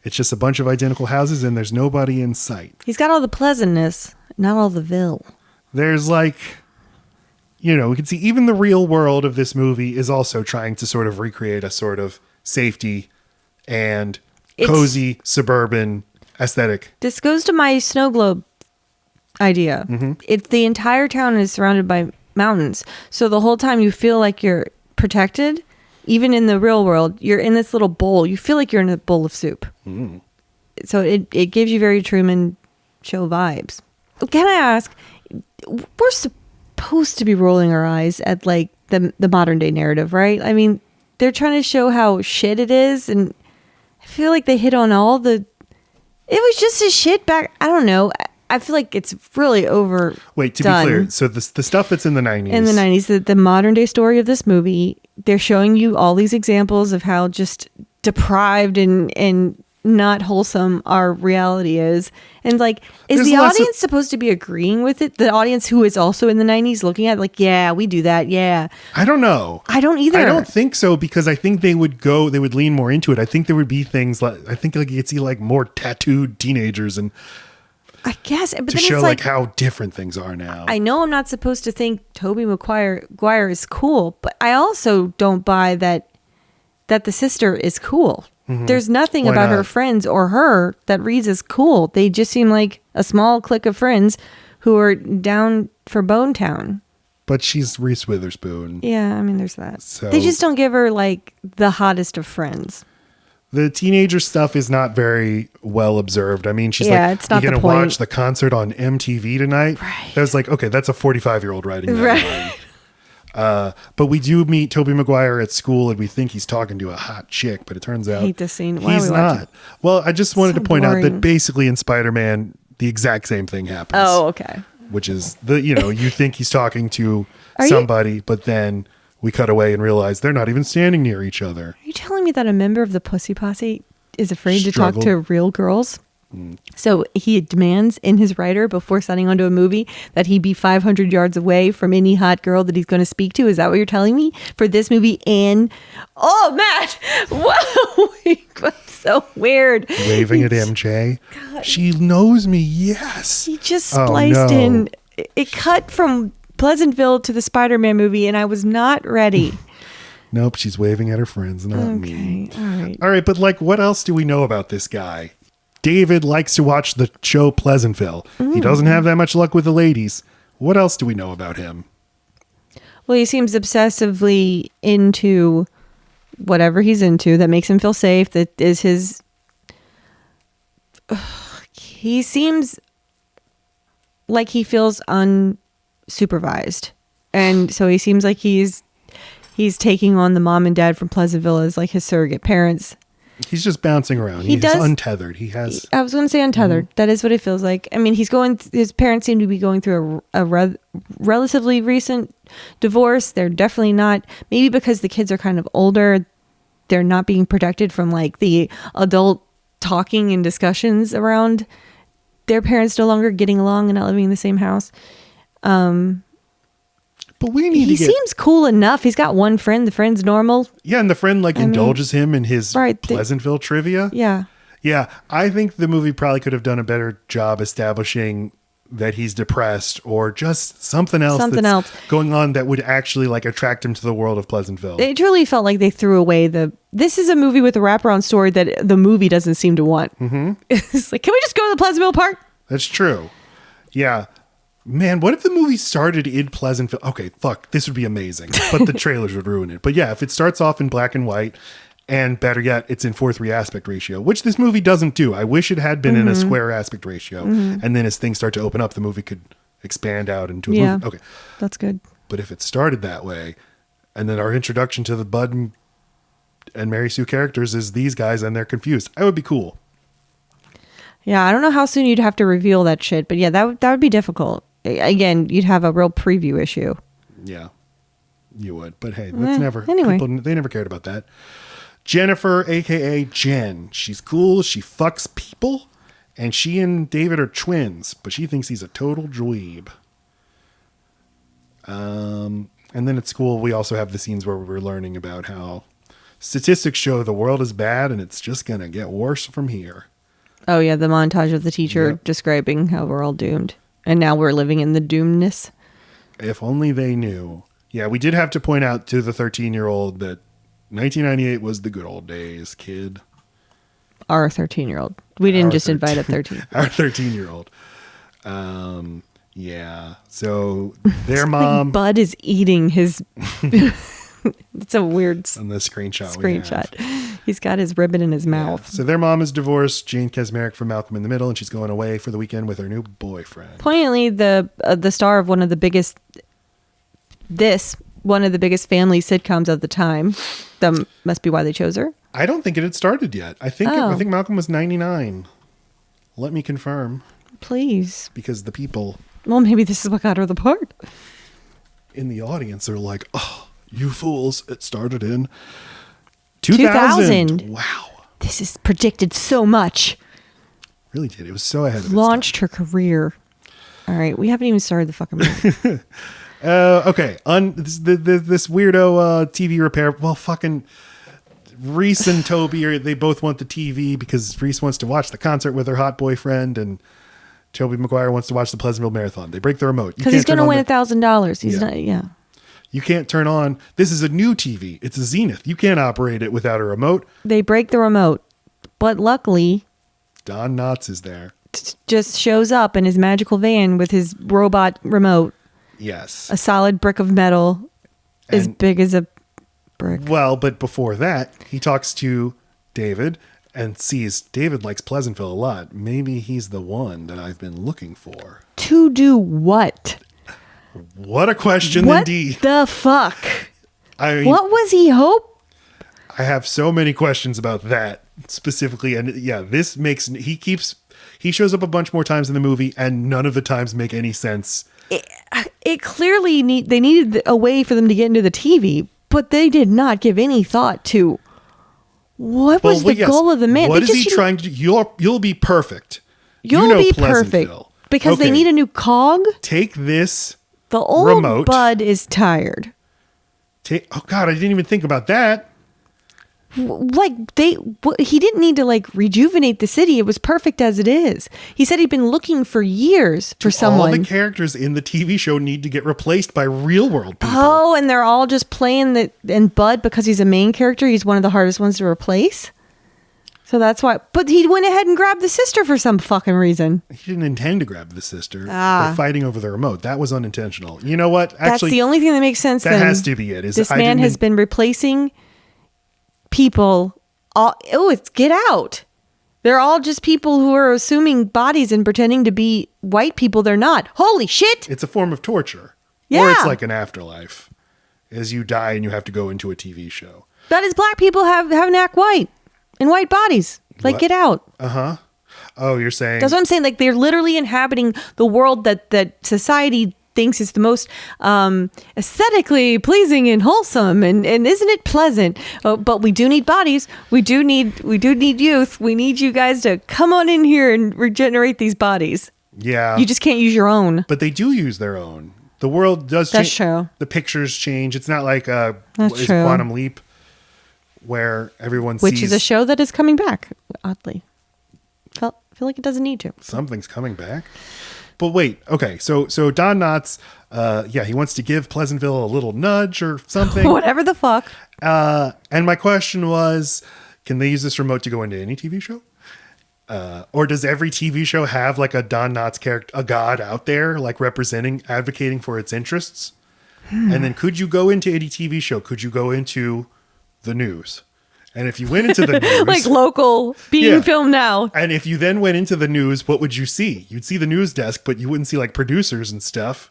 it's just a bunch of identical houses and there's nobody in sight.
He's got all the pleasantness, not all the Ville.
There's like, we can see even the real world of this movie is also trying to sort of recreate a sort of safety and cozy suburban aesthetic.
This goes to my snow globe idea. Mm-hmm. It's the entire town is surrounded by mountains. So the whole time you feel like you're protected. Even in the real world, you're in this little bowl. You feel like you're in a bowl of soup. Mm. So it gives you very Truman Show vibes. Can I ask, we're supposed to be rolling our eyes at like the modern day narrative, right? I mean, they're trying to show how shit it is. And I feel like they hit on all it was just a shit back. I don't know. I feel like it's really overdone.
Wait, to be clear, so the stuff that's in the 90s.
In the 90s, the modern day story of this movie, they're showing you all these examples of how just deprived and not wholesome our reality is. And like, is
There's
the
lots of-
audience supposed to be agreeing with it? The audience who is also in the 90s looking at it, like, yeah, we do that. Yeah.
I don't know.
I don't either.
I don't think so, because I think they would lean more into it. I think there would be things like, I think like you'd see like more tattooed teenagers and
I guess. But
to
then
show
it's
like how different things are now.
I know I'm not supposed to think Tobey Maguire is cool, but I also don't buy that the sister is cool. There's nothing
Why
about her
not?
friends or her that reads as cool. They just seem like a small clique of friends who are down for Bone Town.
But she's Reese Witherspoon.
Yeah, I mean, there's that.
So-
They just don't give her like the hottest of friends.
The teenager stuff is not very well observed. I mean, she's
Yeah,
like,
it's not
"You
the
gonna
point."
watch the concert on MTV tonight?"
Right.
That was like, okay, that's a 45-year-old writing that
Right.
line. But we do meet Tobey Maguire at school, and we think he's talking to a hot chick, but it turns out
hate this scene. Why are
he's
we watching?
not. Well, I just wanted
So
to point out that
boring.
basically in Spider-Man, the exact same thing happens.
Oh, okay.
Which is you think he's talking to
Are you-
somebody, but then we cut away and realize they're not even standing near each other.
Are you telling me that a member of the Pussy Posse is afraid to talk
Struggled.
to real girls? So he demands in his writer before signing onto a movie that he be 500 yards away from any hot girl that he's going to speak to. Is that what you're telling me for this movie? And Matt, whoa, that's so weird.
Waving at MJ. She knows me. Yes.
He just
Oh,
spliced
no.
in. It cut from Pleasantville to the Spider-Man movie, and I was not ready.
Nope, she's waving at her friends, not me.
Okay, all right.
All right, but like, what else do we know about this guy? David likes to watch the show Pleasantville. He doesn't have that much luck with the ladies. What else do we know about him?
Well, he seems obsessively into whatever he's into that makes him feel safe. That is his. He seems like he feels unsupervised, and so he seems like he's taking on the mom and dad from Pleasantville as like his surrogate parents.
He's just bouncing around.
He
He's
does-
untethered. He has.
I was going to say untethered. That is what it feels like. I mean, he's going. His parents seem to be going through a relatively recent divorce. They're definitely not. Maybe because the kids are kind of older, they're not being protected from like the adult talking and discussions around their parents no longer getting along and not living in the same house.
But we need
He
to get.
seems cool enough. He's got one friend. The friend's normal.
Yeah, and the friend like
mean,
indulges him in his
right,
Pleasantville trivia.
Yeah.
Yeah, I think the movie probably could have done a better job establishing that he's depressed or just something else that's going on that would actually like attract him to the world of Pleasantville.
It truly felt like they threw away this is a movie with a wraparound story that the movie doesn't seem to want. Mm-hmm. It's like, can we just go to the Pleasantville Park?
That's true. Yeah. Man, what if the movie started in Pleasantville? Okay, fuck, this would be amazing, but the trailers would ruin it. But yeah, if it starts off in black and white, and better yet, it's in 4:3 aspect ratio, which this movie doesn't do. I wish it had been in a square aspect ratio. And then as things start to open up, the movie could expand out into a movie. Okay.
That's good.
But if it started that way, and then our introduction to the Bud and Mary Sue characters is these guys and they're confused, that would be cool.
Yeah, I don't know how soon you'd have to reveal that shit, but yeah, that would be difficult. Again, you'd have a real preview issue.
Yeah, you would. But hey, that's
anyway.
they never cared about that. Jennifer, aka Jen, she's cool. She fucks people, and she and David are twins, but she thinks he's a total dweeb. And then at school, we also have the scenes where we're learning about how statistics show the world is bad, and it's just gonna get worse from here.
Oh yeah, the montage of the teacher
Yep.
describing how we're all doomed, and now we're living in the doomedness.
If only they knew. Yeah, we did have to point out to the 13-year-old that 1998 was the good old days, kid.
Our 13-year-old. We didn't
Our
just
13
invite a 13.
Our 13-year-old. Yeah. So their mom
Bud is eating his. It's a weird
on the screenshot. we have.
screenshot. He's got his ribbon in his
Yeah.
mouth.
So their mom is divorced, Jane Kasmerick from Malcolm in the Middle, and she's going away for the weekend with her new boyfriend.
Poignantly, the star of one of the biggest family sitcoms of the time. That must be why they chose her.
I don't think it had started yet. I think
Oh.
I think Malcolm was 99. Let me confirm,
Please.
because the people
Well, maybe this is what got her the part.
in the audience are like, "Oh, you fools! It started in 2000.
2000.
Wow."
This is predicted so much.
Really did. It was so ahead of its
Launched her career. All right, we haven't even started the fucking movie.
Okay, this weirdo TV repair. Well, fucking Reese and Tobey they both want the TV because Reese wants to watch the concert with her hot boyfriend, and Tobey Maguire wants to watch the Pleasantville Marathon. They break the remote
Because he's going to win $1,000. He's
Yeah.
not. Yeah.
You can't turn on. This is a new TV. It's a Zenith. You can't operate it without a remote.
They break the remote, but luckily,
Don Knotts is there.
just shows up in his magical van with his robot remote,
Yes.
a solid brick of metal, as
And-
big as a brick.
Well, but before that, he talks to David and sees David likes Pleasantville a lot. Maybe he's the one that I've been looking for.
To do what?
What a question
What
indeed.
the fuck?
I mean,
What was he hope?
I have so many questions about that specifically. And yeah, this makes, he shows up a bunch more times in the movie and none of the times make any sense.
It clearly they needed a way for them to get into the TV, but they did not give any thought to what was the
yes.
goal of the man.
What
They
is he
just-
trying to do? You'll be perfect.
You'll
You know
be perfect
Pleasantville.
because they
Okay.
need a new cog.
Take this.
The old
remote.
bud is tired.
Oh God, I didn't even think about that.
He didn't need to rejuvenate the city. It was perfect as it is. He said he'd been looking for years for
All
someone.
the characters in the TV show need to get replaced by real world people.
Oh, and they're all just playing and Bud, because he's a main character, he's one of the hardest ones to replace. So that's why. But he went ahead and grabbed the sister for some fucking reason.
He didn't intend to grab the sister.
Ah.
They're fighting over the remote. That was unintentional. You know what?
That's the only thing that makes sense.
that
then.
has to be it.
This man has been replacing people. It's Get Out. They're all just people who are assuming bodies and pretending to be white people. They're not. Holy shit.
It's a form of torture.
Yeah.
Or it's like an afterlife. As you die and you have to go into a TV show.
That is, black people have an act white in white bodies.
What?
Get Out.
Oh, you're saying.
That's what I'm saying. They're literally inhabiting the world that society thinks is the most aesthetically pleasing and wholesome, and isn't it pleasant? But we do need bodies. We do need youth. We need you guys to come on in here and regenerate these bodies.
Yeah.
You just can't use your own.
But they do use their own. The world does
That's
change.
true.
The pictures change. It's not like
That's
is
true.
Quantum Leap where everyone
Which
sees
is a show that is coming back, oddly. Feel like it doesn't need to.
something's coming back. But wait, okay, so Don Knotts, he wants to give Pleasantville a little nudge or something.
Whatever the fuck.
And my question was, can they use this remote to go into any TV show? Or does every TV show have like a Don Knotts character, a god out there, like advocating for its interests? And then could you go into any TV show? Could you go into the news? And if you went into the news,
Like local being filmed now.
and if you then went into the news, what would you see? You'd see the news desk, but you wouldn't see like producers and stuff.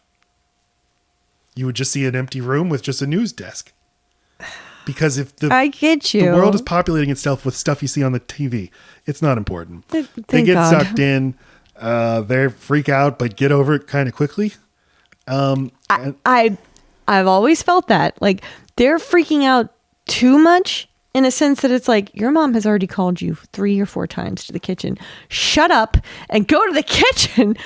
You would just see an empty room with just a news desk. Because if
I get you.
the world is populating itself with stuff you see on the TV, it's not important. They
Thank
get
God.
sucked in. They freak out, but get over it kind of quickly.
I've always felt that like they're freaking out too much, in a sense that it's like, your mom has already called you 3 or 4 times to the kitchen. Shut up and go to the kitchen.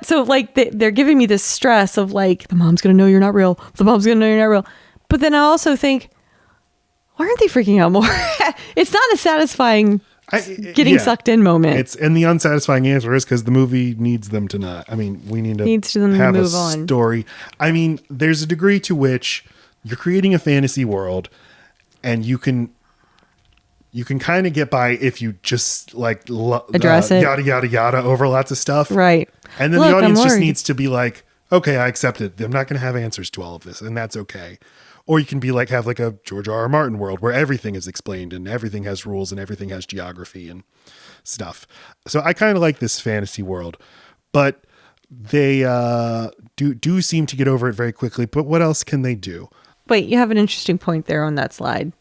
So like they're giving me this stress of like, the mom's gonna know you're not real. The mom's gonna know you're not real. But then I also think, why aren't they freaking out more? It's not a satisfying getting sucked in moment.
And the unsatisfying answer is because the movie needs them to not. I mean, we need to
Needs them to
have
move
a
on.
story. I mean, there's a degree to which you're creating a fantasy world, and you can kind of get by if you just like
Address it.
yada yada yada over lots of stuff,
Right.
And then
Look,
the
I'm
audience just
worried.
needs to be like, okay, I accept it. I'm not going to have answers to all of this, and that's okay. Or you can be like, have like a George R.R. Martin world where everything is explained and everything has rules and everything has geography and stuff. So I kind of like this fantasy world, but they do seem to get over it very quickly. But what else can they do?
Wait, you have an interesting point there on that slide.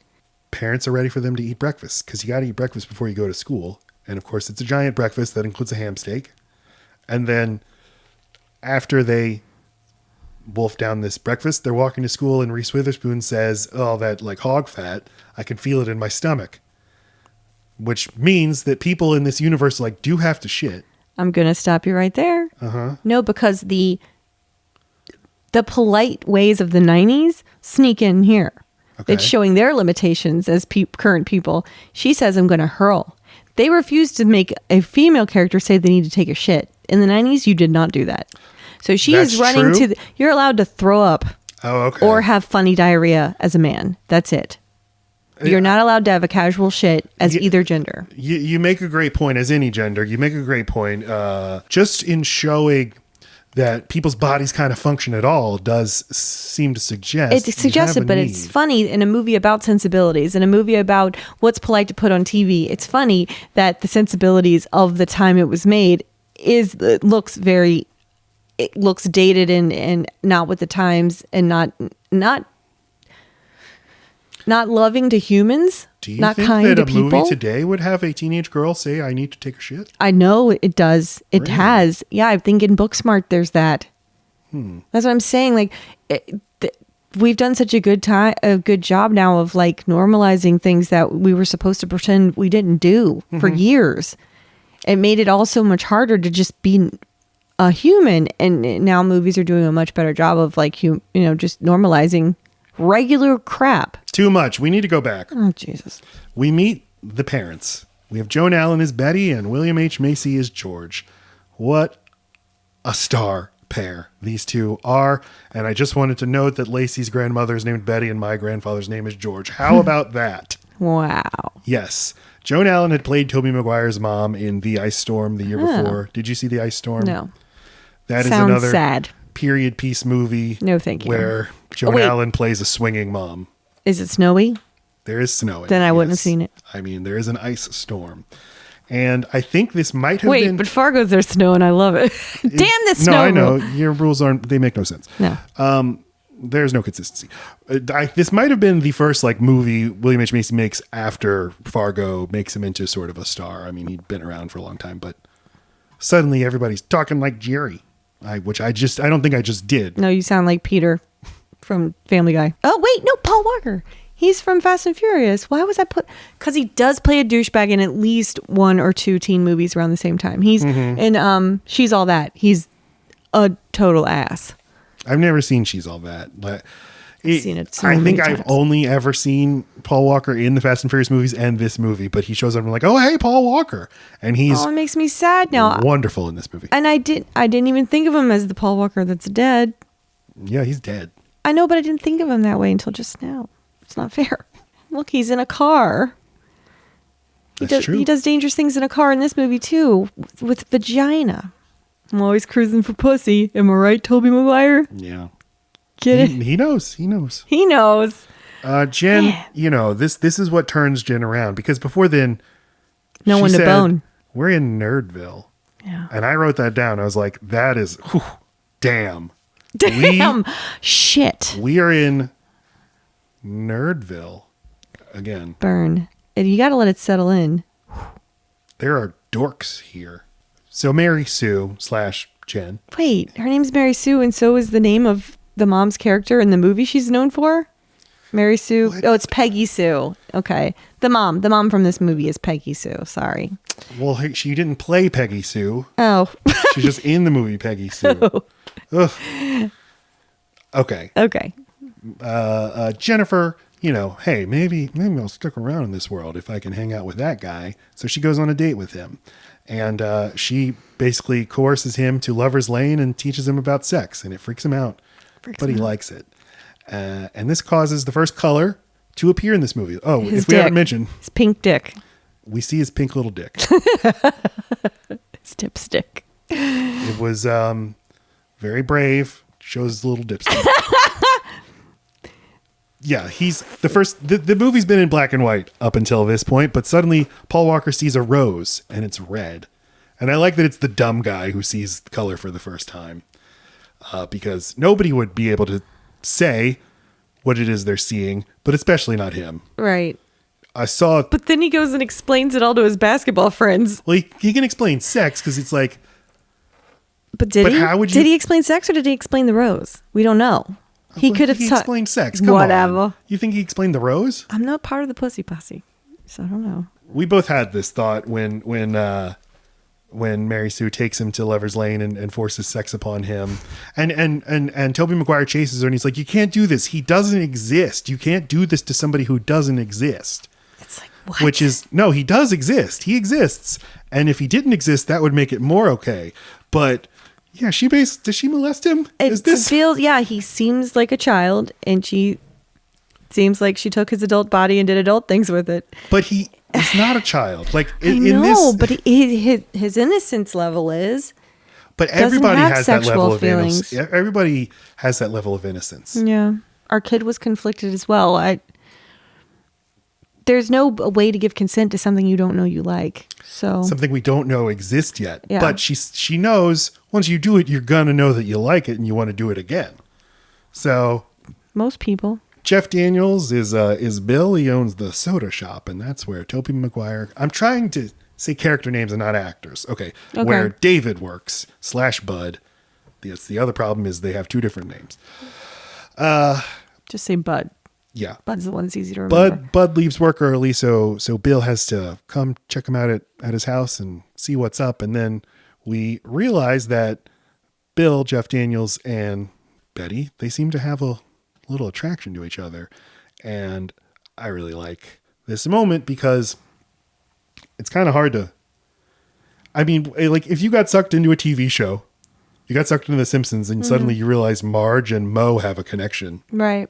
Parents are ready for them to eat breakfast because you got to eat breakfast before you go to school. And of course, it's a giant breakfast that includes a ham steak. And then after they wolf down this breakfast, they're walking to school, and Reese Witherspoon says, "Oh, that like hog fat, I can feel it in my stomach." which means that people in this universe like do have to shit.
I'm going to stop you right there. No, because the polite ways of the 90s sneak in here.
Okay.
It's showing their limitations as current people. She says, I'm going to hurl. They refused to make a female character say they need to take a shit. In the 90s, you did not do that. So she
That's
is running
true?
you're allowed to throw up
Okay.
or have funny diarrhea as a man. That's it. You're not allowed to have a casual shit as either gender.
You make a great point, as any gender. You make a great point. Just in showing that people's bodies kind of function at all does seem to suggest.
It's suggested, but it's funny in a movie about sensibilities, in a movie about what's polite to put on TV. It's funny that the sensibilities of the time it was made it looks dated and not with the times and not loving to humans.
Do you
not
think
kind
that
to
a
people.
movie today would have a teenage girl say, I need to take a shit?
I know it does. It
Really?
has. Yeah, I think in Booksmart there's that. That's what I'm saying. Like, we've done such a good job now of like normalizing things that we were supposed to pretend we didn't do for years. It made it all so much harder to just be a human. And now movies are doing a much better job of like, just normalizing regular crap.
Too much. We need to go back.
Oh, Jesus.
We meet the parents. We have Joan Allen as Betty and William H. Macy as George. What a star pair these two are. And I just wanted to note that Laci's grandmother is named Betty and my grandfather's name is George. How about that?
Wow.
Yes. Joan Allen had played Tobey Maguire's mom in The Ice Storm the year before. Did you see The Ice Storm?
No.
That is
Sounds
another
sad.
period piece movie.
No, thank you.
Where Joan
wait.
Allen plays a swinging mom.
Is it snowy?
There is snow in it.
Then I wouldn't have
yes.
seen it.
I mean, there is an ice storm. And I think this might have
Wait,
been...
but Fargo's there's snow and I love it. Damn this snow.
No, I know.
rule.
Your rules aren't... They make no sense.
No.
There's no consistency. This might have been the first like movie William H. Macy makes after Fargo makes him into sort of a star. I mean, he'd been around for a long time, but suddenly everybody's talking like Jerry, which I don't think I just did.
No, you sound like Peter from Family Guy. Oh, wait, no, Paul Walker. He's from Fast and Furious. Why was I put... Because he does play a douchebag in at least one or two teen movies around the same time. He's in She's All That. He's a total ass.
I've never seen She's All That, but
Seen it so
I
many
think I've
times.
only ever seen Paul Walker in the Fast and Furious movies and this movie, but he shows up and I'm like, oh, hey, Paul Walker. And he's
Oh, it makes me sad now.
wonderful in this movie.
And I didn't even think of him as the Paul Walker that's dead.
Yeah, he's dead.
I know, but I didn't think of him that way until just now. It's not fair. Look, he's in a car.
That's true.
He does dangerous things in a car in this movie too, with vagina. I'm always cruising for pussy. Am I right, Tobey Maguire?
Yeah.
Get it?
He knows. He knows.
He knows.
Jen, this is what turns Jen around because before then,
No
she
one to
said,
bone.
We're in Nerdville.
Yeah.
And I wrote that down. I was like, that is, whew, damn.
Damn. Shit.
We are in Nerdville again.
Burn. And you got to let it settle in.
There are dorks here. So Mary Sue / Jen.
Wait, her name's Mary Sue, and so is the name of the mom's character in the movie she's known for? Mary Sue.
What?
Oh, it's Peggy Sue. Okay. The mom from this movie is Peggy Sue. Sorry.
Well, she didn't play Peggy Sue.
Oh.
She's just in the movie Peggy Sue. Ugh. Okay.
Okay.
Jennifer, hey, maybe I'll stick around in this world if I can hang out with that guy. So she goes on a date with him. And she basically coerces him to Lover's Lane and teaches him about sex. And it freaks him out. But he likes it. And this causes the first color to appear in this movie. Oh,
His
if we haven't
dick.
mentioned,
His pink dick.
we see his pink little dick.
His dipstick.
It was very brave. Shows his little dipstick. Yeah, he's the first. The movie's been in black and white up until this point, but suddenly Paul Walker sees a rose and it's red. And I like that it's the dumb guy who sees the color for the first time. Because nobody would be able to say what it is they're seeing, but especially not him.
Right.
I saw.
But then he goes and explains it all to his basketball friends.
Well, he can explain sex because it's like.
But did he?
How would you?
Did he explain sex or did he explain the rose? We don't know. He could have
explained sex. Come
Whatever.
on. You think he explained the rose?
I'm not part of the pussy posse, so I don't know.
we both had this thought when Mary Sue takes him to Lover's Lane and forces sex upon him, and Tobey Maguire chases her, and he's like, "You can't do this. He doesn't exist. You can't do this to somebody who doesn't exist."
It's like, what?
Which is, no, he does exist. He exists, and if he didn't exist, that would make it more okay. But yeah, does she molest him?
Yeah, he seems like a child, and she seems like she took his adult body and did adult things with it.
But he is not a child. Like
but his innocence level is.
But everybody
have
has that level of
feelings.
innocence. Everybody has that level of innocence.
Yeah, our kid was conflicted as well. There's no way to give consent to something you don't know you like. So
something we don't know exists yet.
Yeah.
But she knows once you do it, you're gonna know that you like it and you want to do it again. So
most people.
Jeff Daniels is Bill. He owns the soda shop, and that's where Tobey Maguire. I'm trying to say character names and not actors. Okay. Where David works / Bud. The other problem is they have two different names.
Just say Bud.
Yeah.
Bud's the one that's easy to remember.
Bud leaves work early, so Bill has to come check him out at his house and see what's up. And then we realize that Bill, Jeff Daniels, and Betty, they seem to have a little attraction to each other. And I really like this moment because it's kind of hard to, I mean, like if you got sucked into a TV show, you got sucked into The Simpsons, and suddenly you realize Marge and Moe have a connection.
Right.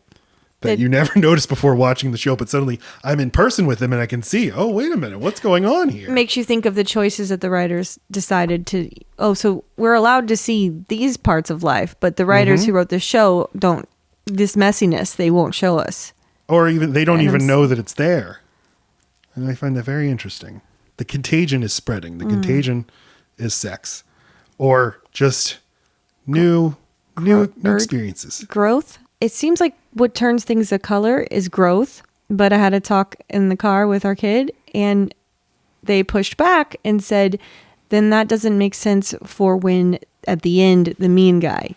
That you never noticed before watching the show, but suddenly I'm in person with them and I can see, oh, wait a minute, what's going on here?
Makes you think of the choices that the writers decided to, so we're allowed to see these parts of life, but the writers who wrote the show this messiness, they won't show us.
Or even, they don't even know that it's there. And I find that very interesting. The contagion is spreading. The contagion is sex. Or just new experiences.
Growth. It seems like what turns things a color is growth. But I had a talk in the car with our kid, and they pushed back and said, then that doesn't make sense for when at the end, the mean guy,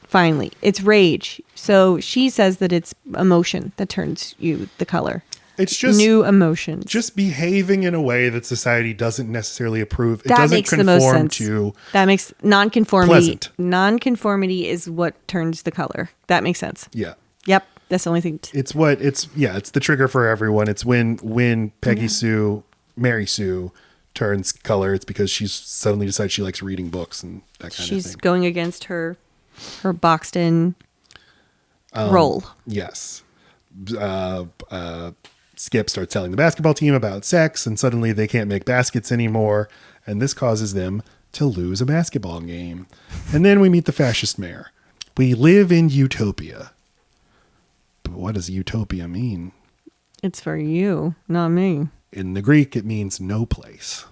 finally, it's rage. So she says that it's emotion that turns you the color.
It's just
new emotions.
Just behaving in a way that society doesn't necessarily approve. It
that
doesn't
makes
conform
the most sense.
to.
That makes nonconformity.
Pleasant.
Nonconformity is what turns the color. That makes sense.
Yeah.
Yep. That's the only thing.
It's the trigger for everyone. It's when Peggy Sue, Mary Sue, turns color. It's because she suddenly decides she likes reading books and that kind of thing.
She's going against her boxed in role.
Yes. Skip starts telling the basketball team about sex, and suddenly they can't make baskets anymore, and this causes them to lose a basketball game. And then we meet the fascist mayor. We live in utopia. But what does utopia mean?
It's for you, not me.
In the Greek, it means no place.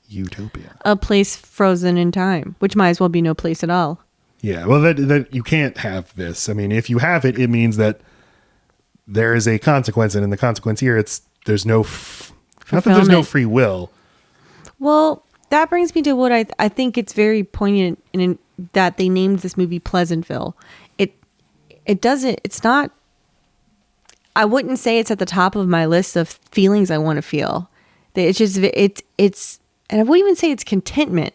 Utopia.
A place frozen in time, which might as well be no place at all.
Yeah, well, that you can't have this. I mean, if you have it, it means that there is a consequence, and in the consequence here, there's no free will. Well,
that brings me to what I think it's very poignant in that they named this movie Pleasantville. It's not, I wouldn't say it's at the top of my list of feelings I want to feel. It's just, it's, and I wouldn't even say it's contentment.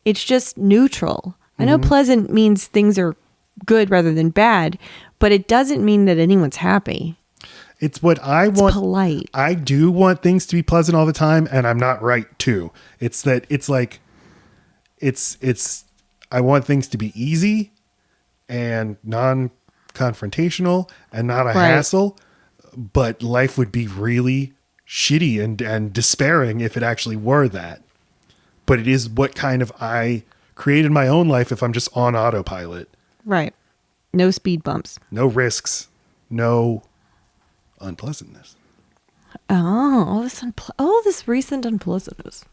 It's just neutral. I know pleasant means things are good rather than bad, but it doesn't mean that anyone's happy.
It's what I want.
It's polite.
I do want things to be pleasant all the time, and I'm not right too. I want things to be easy and non-confrontational and not a hassle, but life would be really shitty and despairing if it actually were that. But it is what kind of I created my own life if I'm just on autopilot.
Right. No speed bumps.
No risks. No unpleasantness.
All this recent unpleasantness.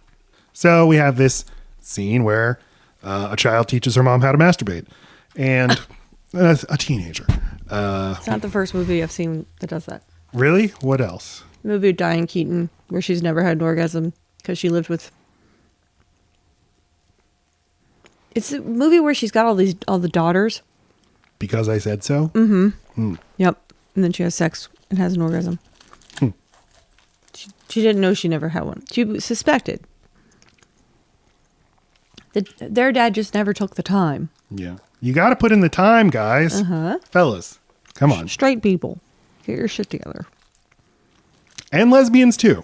So we have this scene where a child teaches her mom how to masturbate, and a teenager.
It's not the first movie I've seen that does that.
Really? What else?
The movie with Diane Keaton, where she's never had an orgasm because she lived with. It's a movie where she's got all the daughters.
Because I Said So?
Mm-hmm. Yep. And then she has sex and has an orgasm. She didn't know she never had one. She suspected. Their dad just never took the time.
Yeah. You got to put in the time, guys. Fellas, come on.
Straight people, get your shit together.
And lesbians, too.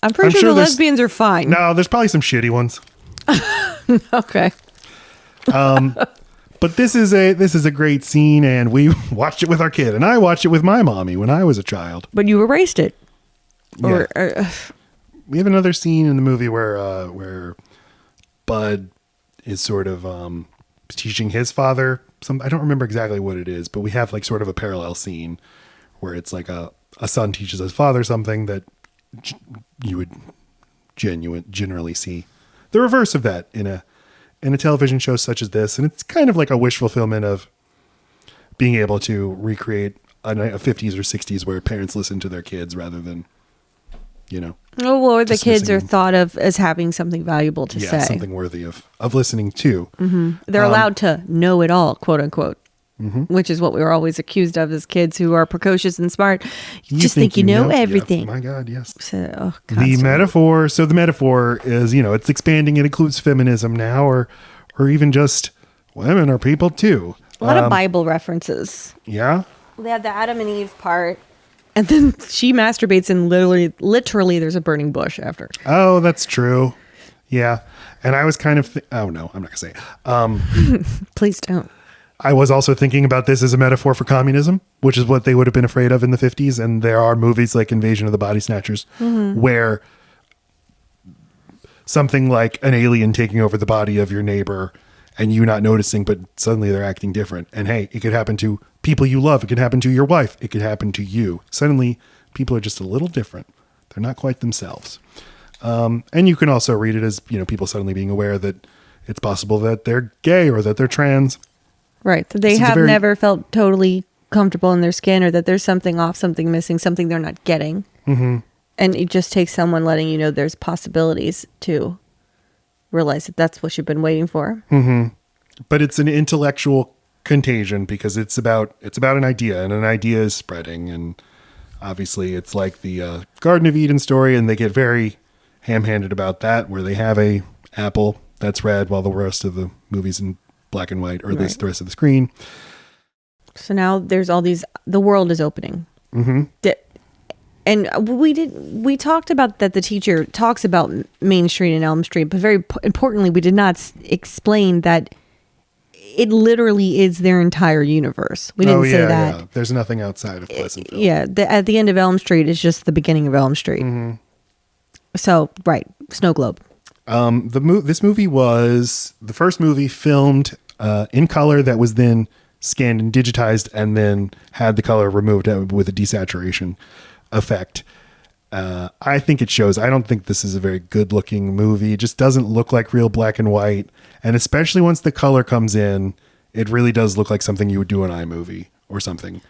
I'm pretty sure the lesbians are fine.
No, there's probably some shitty ones.
Okay.
But this is a great scene, and we watched it with our kid, and I watched it with my mommy when I was a child.
But you erased it.
Yeah. We have another scene in the movie where Bud is sort of teaching his father some. I don't remember exactly what it is, but we have like sort of a parallel scene where it's like a son teaches his father something that you would generally see the reverse of that in a television show such as this. And it's kind of like a wish fulfillment of being able to recreate a 50s or 60s where parents listen to their kids rather than,
or the kids are thought of as having something valuable to say.
Something worthy of listening to.
Mm-hmm. They're allowed to know it all, quote unquote, which is what we were always accused of as kids who are precocious and smart. You just think you know everything.
Yep. My God, yes.
So,
the metaphor is, it's expanding. It includes feminism now or even just women are people too.
A lot of Bible references.
Yeah.
They have the Adam and Eve part. And then she masturbates and literally there's a burning bush after.
Oh, that's true. Yeah. And I was kind of, oh no, I'm not going to say.
Please don't.
I was also thinking about this as a metaphor for communism, which is what they would have been afraid of in the 50s. And there are movies like Invasion of the Body Snatchers where something like an alien taking over the body of your neighbor and you not noticing, but suddenly they're acting different. And hey, it could happen to people you love. It could happen to your wife. It could happen to you. Suddenly people are just a little different. They're not quite themselves. And you can also read it as, people suddenly being aware that it's possible that they're gay or that they're trans.
Right. That they have never felt totally comfortable in their skin or that there's something off, something missing, something they're not getting. Mm-hmm. And it just takes someone letting you know there's possibilities to realize that that's what you've been waiting for.
Mm-hmm. But it's an intellectual contagion because it's about an idea, and an idea is spreading. And obviously it's like the Garden of Eden story, and they get very ham-handed about that, where they have a apple that's red while the rest of the movie's in black and white, or at least the rest of the screen.
So now there's all these, the world is opening. Mm-hmm. And we talked about that the teacher talks about Main Street and Elm Street, but very importantly, we did not explain that it literally is their entire universe. We didn't say that. Yeah.
There's nothing outside of Pleasantville.
Yeah, at the end of Elm Street is just the beginning of Elm Street. Mm-hmm. So, right, Snow Globe.
This movie was the first movie filmed in color that was then scanned and digitized and then had the color removed with a desaturation effect. I think it shows. I don't think this is a very good looking movie. It just doesn't look like real black and white. And especially once the color comes in, it really does look like something you would do in iMovie or something.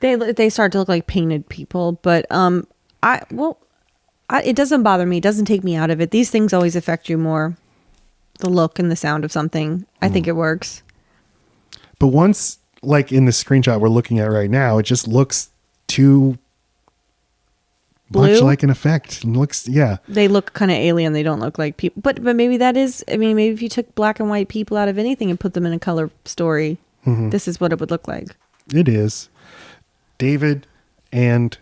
They start to look like painted people, but it doesn't bother me. It doesn't take me out of it. These things always affect you more. The look and the sound of something. I think it works.
But once, like in the screenshot we're looking at right now, it just looks too
blue?
Much like an effect. It looks, yeah.
They look kind of alien. They don't look like people. But maybe that is, maybe if you took black and white people out of anything and put them in a color story, this is what it would look like.
It is. David and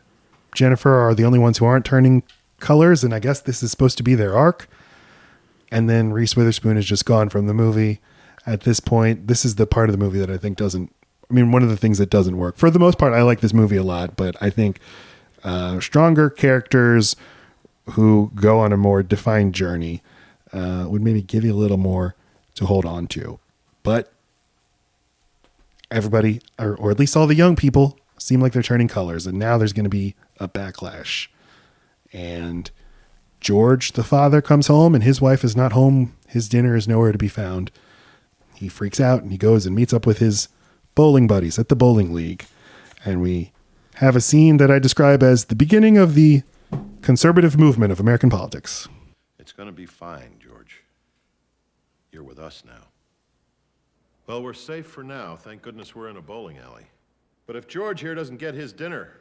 Jennifer are the only ones who aren't turning colors, and I guess this is supposed to be their arc. And then Reese Witherspoon is just gone from the movie at this point. This is the part of the movie that I think doesn't, one of the things that doesn't work. For the most part, I like this movie a lot, but I think stronger characters who go on a more defined journey would maybe give you a little more to hold on to. But everybody, or at least all the young people, seem like they're turning colors, and now there's going to be a backlash. And George, the father, comes home and his wife is not home. His dinner is nowhere to be found. He freaks out and he goes and meets up with his bowling buddies at the bowling league. And we have a scene that I describe as the beginning of the conservative movement of American politics.
It's going to be fine, George. You're with us now. Well, we're safe for now. Thank goodness we're in a bowling alley. But if George here doesn't get his dinner,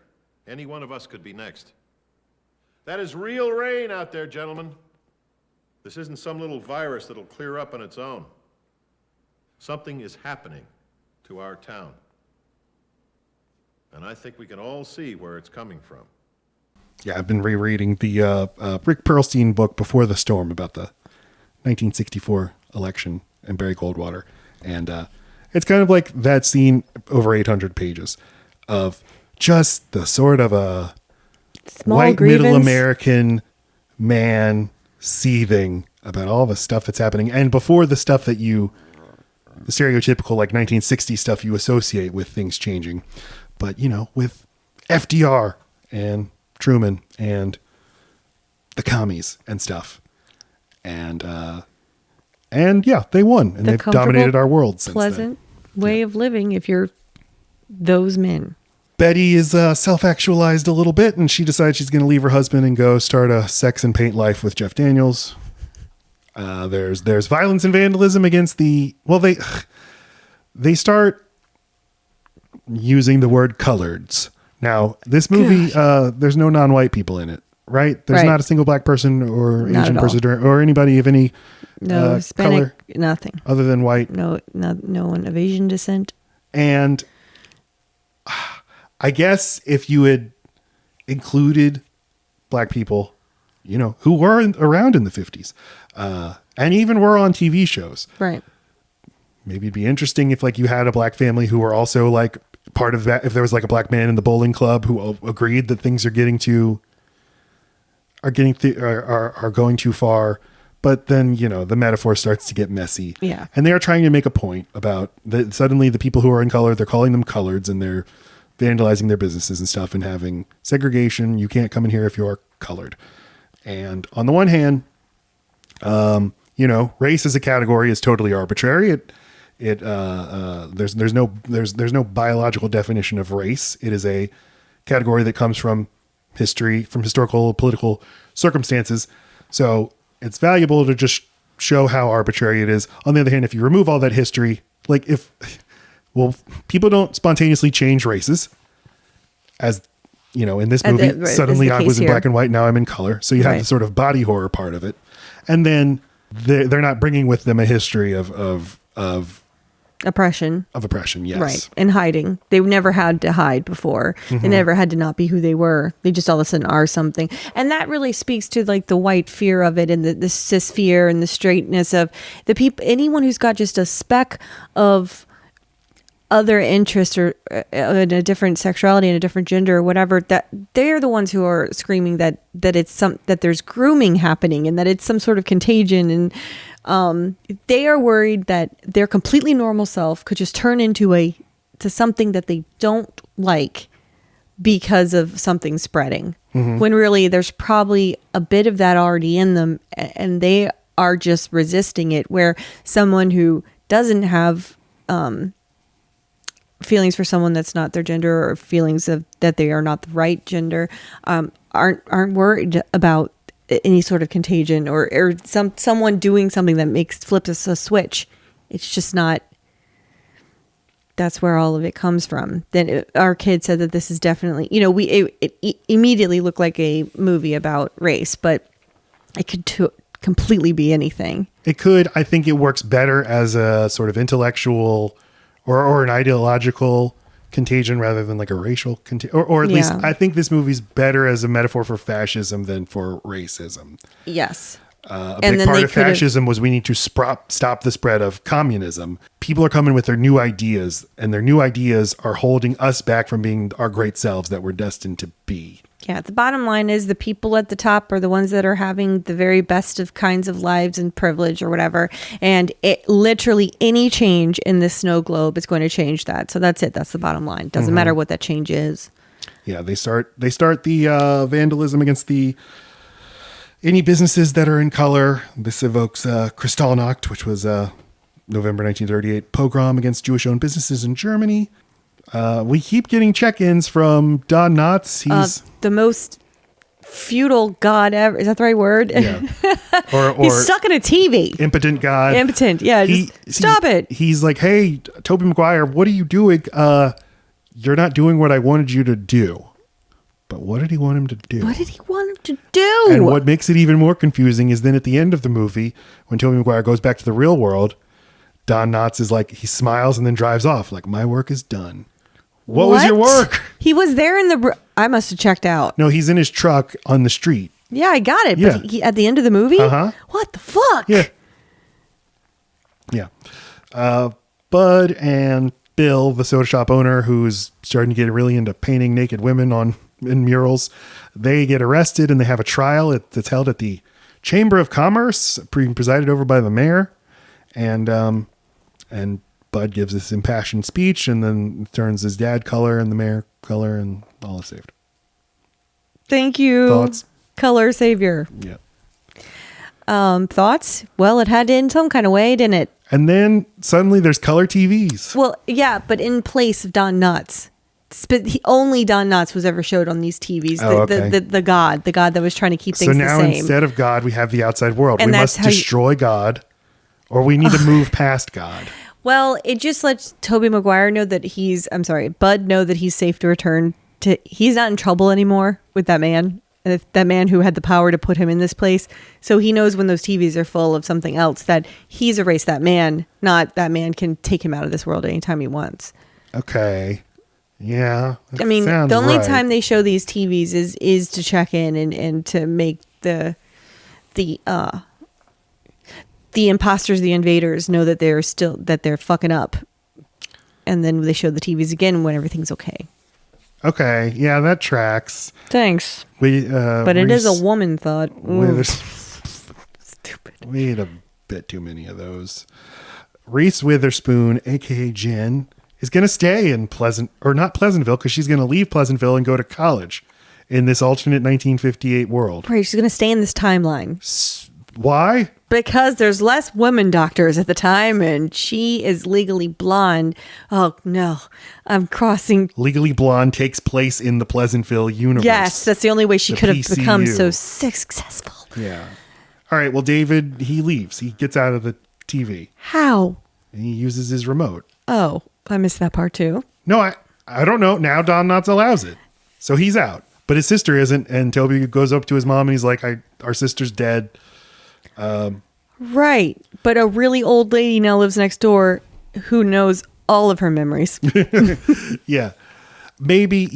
any one of us could be next. That is real rain out there, gentlemen. This isn't some little virus that'll clear up on its own. Something is happening to our town. And I think we can all see where it's coming from.
Yeah, I've been rereading the Rick Perlstein book Before the Storm about the 1964 election in Barry Goldwater. And it's kind of like that scene over 800 pages of just the sort of a
Small
white
grievance.
middle American man seething about all the stuff that's happening. And before the stuff that the stereotypical like 1960s stuff you associate with things changing. But, with FDR and Truman and the commies and stuff. And yeah, they won, and they've dominated our world since
pleasant
then.
way of living if you're those men.
Betty is self-actualized a little bit, and she decides she's going to leave her husband and go start a sex and paint life with Jeff Daniels. There's violence and vandalism against they start using the word coloreds. Now, this movie, there's no non-white people in it, right? There's not a single black person or
Not
Asian
at all.
person or anybody of any
No Hispanic,
color
nothing.
other than white.
No one of Asian descent.
And I guess if you had included black people, who were around in the 50s, and even were on TV shows,
Right.
maybe it'd be interesting if like you had a black family who were also like part of that. If there was like a black man in the bowling club who agreed that things are going too far. But then, the metaphor starts to get messy.
Yeah.
And they are trying to make a point about that suddenly the people who are in color, they're calling them coloreds, and they're vandalizing their businesses and stuff and having segregation. You can't come in here if you're colored. And on the one hand, race as a category is totally arbitrary. There's no biological definition of race. It is a category that comes from history, from historical, political circumstances. So it's valuable to just show how arbitrary it is. On the other hand, if you remove all that history, people don't spontaneously change races. As in this movie, suddenly I was in black and white, now I'm in color. So you have the sort of body horror part of it. And then they're not bringing with them a history of
Oppression.
Of oppression, yes.
Right. And hiding. They never had to hide before. They never had to not be who they were. They just all of a sudden are something. And that really speaks to like the white fear of it and the cis fear and the straightness of the people. Anyone who's got just a speck of other interest or in a different sexuality and a different gender or whatever, that they're the ones who are screaming that there's grooming happening and that it's some sort of contagion. And they are worried that their completely normal self could just turn into something that they don't like because of something spreading. When really there's probably a bit of that already in them, and they are just resisting it, where someone who doesn't have feelings for someone that's not their gender, or feelings of that they are not the right gender, aren't worried about any sort of contagion or someone doing something that flips a switch. It's just not. That's where all of it comes from. Then our kid said that this is definitely, it immediately looked like a movie about race, but it could completely be anything.
It could. I think it works better as a sort of intellectual or an ideological contagion rather than like a racial contagion. Or at least I think this movie's better as a metaphor for fascism than for racism.
Yes.
A big part of fascism was we need to stop the spread of communism. People are coming with their new ideas, and their new ideas are holding us back from being our great selves that we're destined to be.
Yeah, the bottom line is the people at the top are the ones that are having the very best of kinds of lives and privilege or whatever. And it literally any change in this snow globe is going to change that. So that's it. That's the bottom line. Doesn't matter what that change is. Yeah,
they start the vandalism against any businesses that are in color. This evokes Kristallnacht, which was November 1938 pogrom against Jewish-owned businesses in Germany. We keep getting check-ins from Don Knotts. He's
the most feudal god ever. Is that the right word?
Yeah. Or
he's stuck in a TV.
Impotent god.
Impotent. Yeah. Stop it.
He's like, hey, Tobey Maguire, what are you doing? You're not doing what I wanted you to do. But what did he want him to do?
What did he want him to do?
And what makes it even more confusing is then at the end of the movie, when Tobey Maguire goes back to the real world, Don Knotts is like, he smiles and then drives off. Like, my work is done. What was your work?
He was there in the... I must have checked out.
No, he's in his truck on the street.
Yeah, I got it.
Yeah.
But he, at the end of the movie?
Uh-huh.
What the fuck?
Yeah. Yeah. Bud and Bill, the soda shop owner, who's starting to get really into painting naked women in murals, they get arrested and they have a trial that's held at the Chamber of Commerce, presided over by the mayor. And Bud gives this impassioned speech and then turns his dad color and the mayor color and all is saved.
Thank you.
Thoughts?
Color savior.
Yeah.
Thoughts? Well, it had to end some kind of way, didn't it?
And then suddenly there's color TVs.
Well, yeah, but in place of Don Knotts. Only Don Knotts was ever showed on these TVs. The god that was trying to keep things the same.
So now instead of God, we have the outside world.
And
we must destroy God, or we need to move past God.
Well, it just lets Tobey Maguire know that Bud know that he's safe to return to. He's not in trouble anymore with that man. That man who had the power to put him in this place. So he knows when those TVs are full of something else that he's erased that man, not that man can take him out of this world anytime he wants.
Okay. Yeah.
I mean, the only time they show these TVs is to check in and to make the imposters, the invaders, know that they're fucking up. And then they show the TVs again when everything's okay.
Okay. Yeah, that tracks.
Thanks.
But
it is a woman thought.
Stupid. We ate a bit too many of those. Reese Witherspoon, aka Jen, is going to stay in not Pleasantville, because she's going to leave Pleasantville and go to college in this alternate 1958 world.
Right, she's going to stay in this timeline.
Why?
Because there's less women doctors at the time, and she is legally blonde. Oh, no. I'm crossing.
Legally Blonde takes place in the Pleasantville universe.
Yes, that's the only way she could have
PCU.
become so successful.
Yeah. All right, well, David, he leaves. He gets out of the TV.
How?
And he uses his remote.
Oh, I missed that part too.
No, I don't know. Now Don Knotts allows it. So he's out. But his sister isn't, and Tobey goes up to his mom and he's like, our sister's dead.
Right. But a really old lady now lives next door who knows all of her memories.
Yeah. Maybe,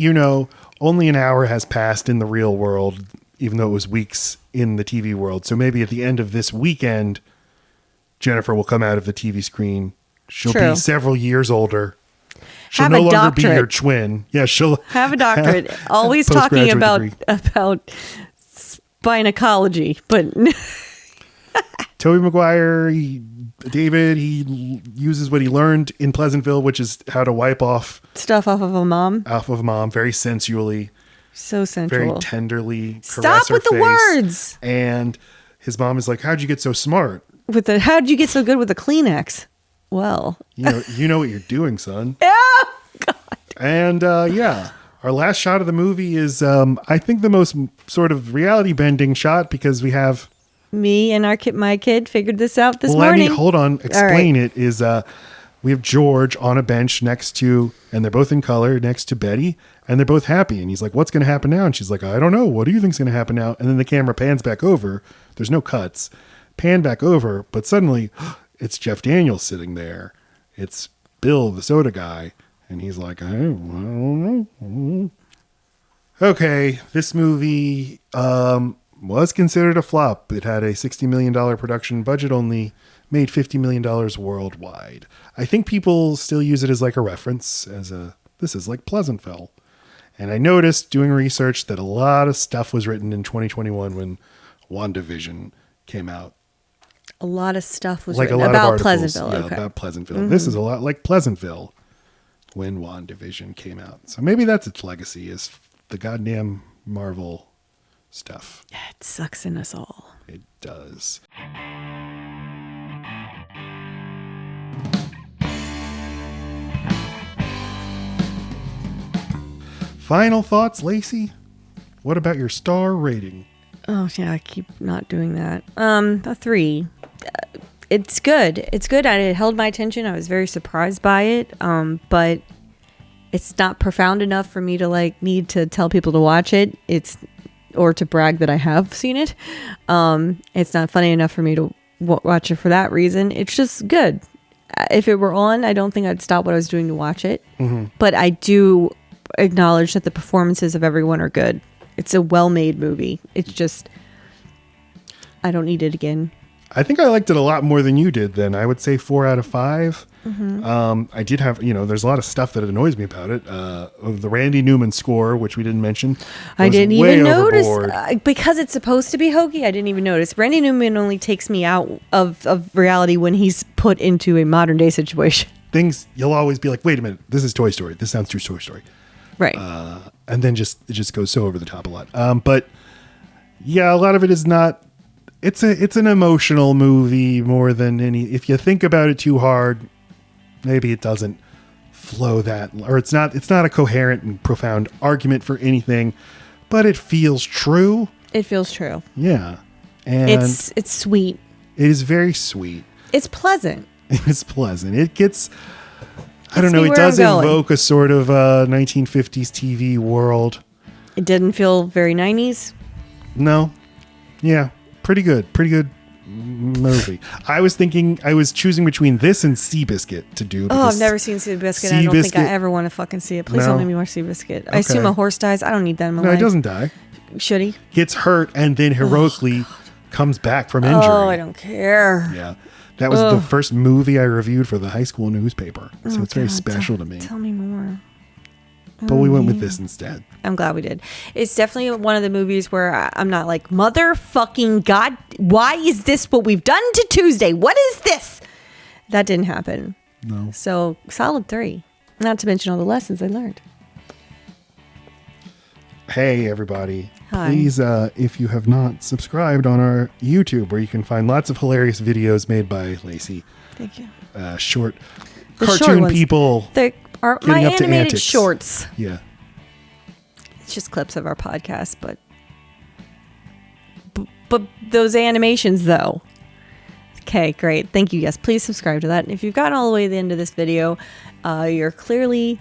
only an hour has passed in the real world, even though it was weeks in the TV world. So maybe at the end of this weekend, Jennifer will come out of the TV screen. She'll be several years older. She'll no longer be your twin. Yeah, she'll
have a doctorate. Always talking about spinacology, but
Tobey Maguire, David, he uses what he learned in Pleasantville, which is how to wipe off
stuff off of a mom.
Very sensually.
So sensual.
Very tenderly.
Stop with the words.
And his mom is like, how'd you get so smart?
How'd you get so good with the Kleenex? Well,
you know what you're doing, son.
Oh, God.
And our last shot of the movie is, I think, the most sort of reality bending shot, because we have
me and my kid figured this out this morning.
Hold on, explain it. Is we have George on a bench next to, and they're both in color, next to Betty, and they're both happy. And he's like, "What's going to happen now?" And she's like, "I don't know. What do you think's going to happen now?" And then the camera pans back over. There's no cuts. Pan back over, but suddenly it's Jeff Daniels sitting there. It's Bill, the soda guy. And he's like, I don't know. Okay, this movie was considered a flop. It had a $60 million production budget, only made $50 million worldwide. I think people still use it as like a reference, this is like Pleasantville. And I noticed doing research that a lot of stuff was written in 2021 when WandaVision came out.
A lot of stuff was
like
written
a lot
about
of articles,
Pleasantville.
About Pleasantville. Mm-hmm. This is a lot like Pleasantville when WandaVision came out. So maybe that's its legacy, is the goddamn Marvel stuff.
Yeah, it sucks in us all.
It does. Final thoughts, Laci? What about your star rating?
Oh, yeah, I keep not doing that. A 3. It's good. It's good. It held my attention. I was very surprised by it. But it's not profound enough for me to need to tell people to watch it. It's or to brag that I have seen it. It's not funny enough for me to watch it for that reason. It's just good. If it were on, I don't think I'd stop what I was doing to watch it. But I do acknowledge that the performances of everyone are good. It's a well-made movie. It's just, I don't need it again.
I think I liked it a lot more than you did then. I would say 4 out of 5. I did have, there's a lot of stuff that annoys me about it. Of the Randy Newman score, which we didn't mention.
I didn't even notice.
Overboard.
Because it's supposed to be hokey, I didn't even notice. Randy Newman only takes me out of reality when he's put into a modern day situation.
Things, you'll always be like, wait a minute, this is Toy Story. This sounds too Toy Story.
Right.
And then it just goes so over the top a lot. But yeah, a lot of it is not. It's an emotional movie more than any. If you think about it too hard, maybe it doesn't flow that, or it's not a coherent and profound argument for anything, but it feels true.
It feels true.
Yeah, and
it's sweet.
It is very sweet.
It's pleasant.
It's pleasant. It gets. I don't know. It does evoke a sort of 1950s TV world.
It didn't feel very 90s.
No. Yeah. Pretty good movie. I was choosing between this and Seabiscuit to do.
Oh, I've never seen Seabiscuit. I don't think I ever want to fucking see it. Please don't make me watch Seabiscuit. I assume a horse dies. I don't need that in my life.
No, he doesn't die.
Should he?
Gets hurt and then heroically comes back from injury.
Oh, I don't care.
Yeah. That was the first movie I reviewed for the high school newspaper. So it's very special to me.
Tell me more.
But we went with this instead.
I'm glad we did. It's definitely one of the movies where I'm not like, motherfucking God, why is this what we've done to Tuesday? What is this? That didn't happen.
No.
So solid 3. Not to mention all the lessons I learned.
Hey, everybody.
Hi.
Please, if you have not subscribed on our YouTube, where you can find lots of hilarious videos made by Laci.
Thank you.
Short
The
cartoon
short
people.
They are my
getting up to
animated
antics.
shorts.
Yeah.
It's just clips of our podcast, but those animations, though. Okay, great. Thank you. Yes, please subscribe to that. And if you've gotten all the way to the end of this video, you're clearly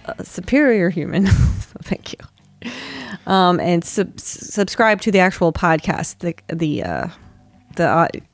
a superior human. So thank you. And subscribe to the actual podcast, the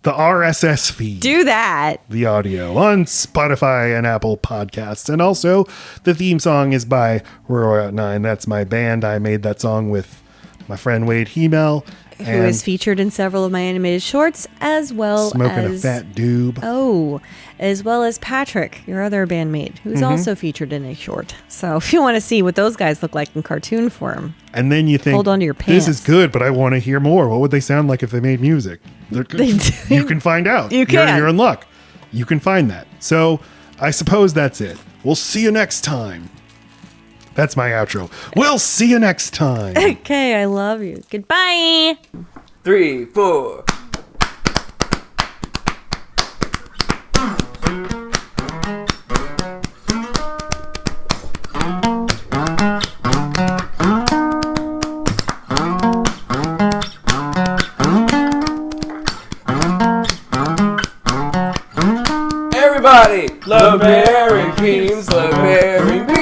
RSS feed.
do that.
The audio on Spotify and Apple Podcasts. And also, the theme song is by Roy9. That's my band. I made that song with my friend Wade Hemel.
Who is featured in several of my animated shorts, as well
Smoking
as...
a fat doob.
Oh, as well as Patrick, your other bandmate, who's also featured in a short. So if you want to see what those guys look like in cartoon form,
and then you think,
hold on to your pants.
This is good, but I want to hear more. What would they sound like if they made music? You can find out.
You can.
You're in luck. You can find that. So I suppose that's it. We'll see you next time. That's my outro. We'll see you next time.
Okay, I love you. Goodbye.
3, 4. Everybody, love bearing beans, love bearing beans.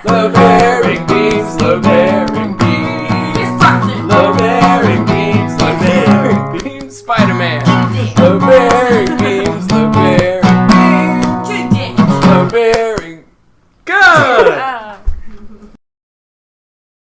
Love bearing beans, love bearing beans. Love bearing beans, love bearing beans. Spider-Man. Love bearing beans.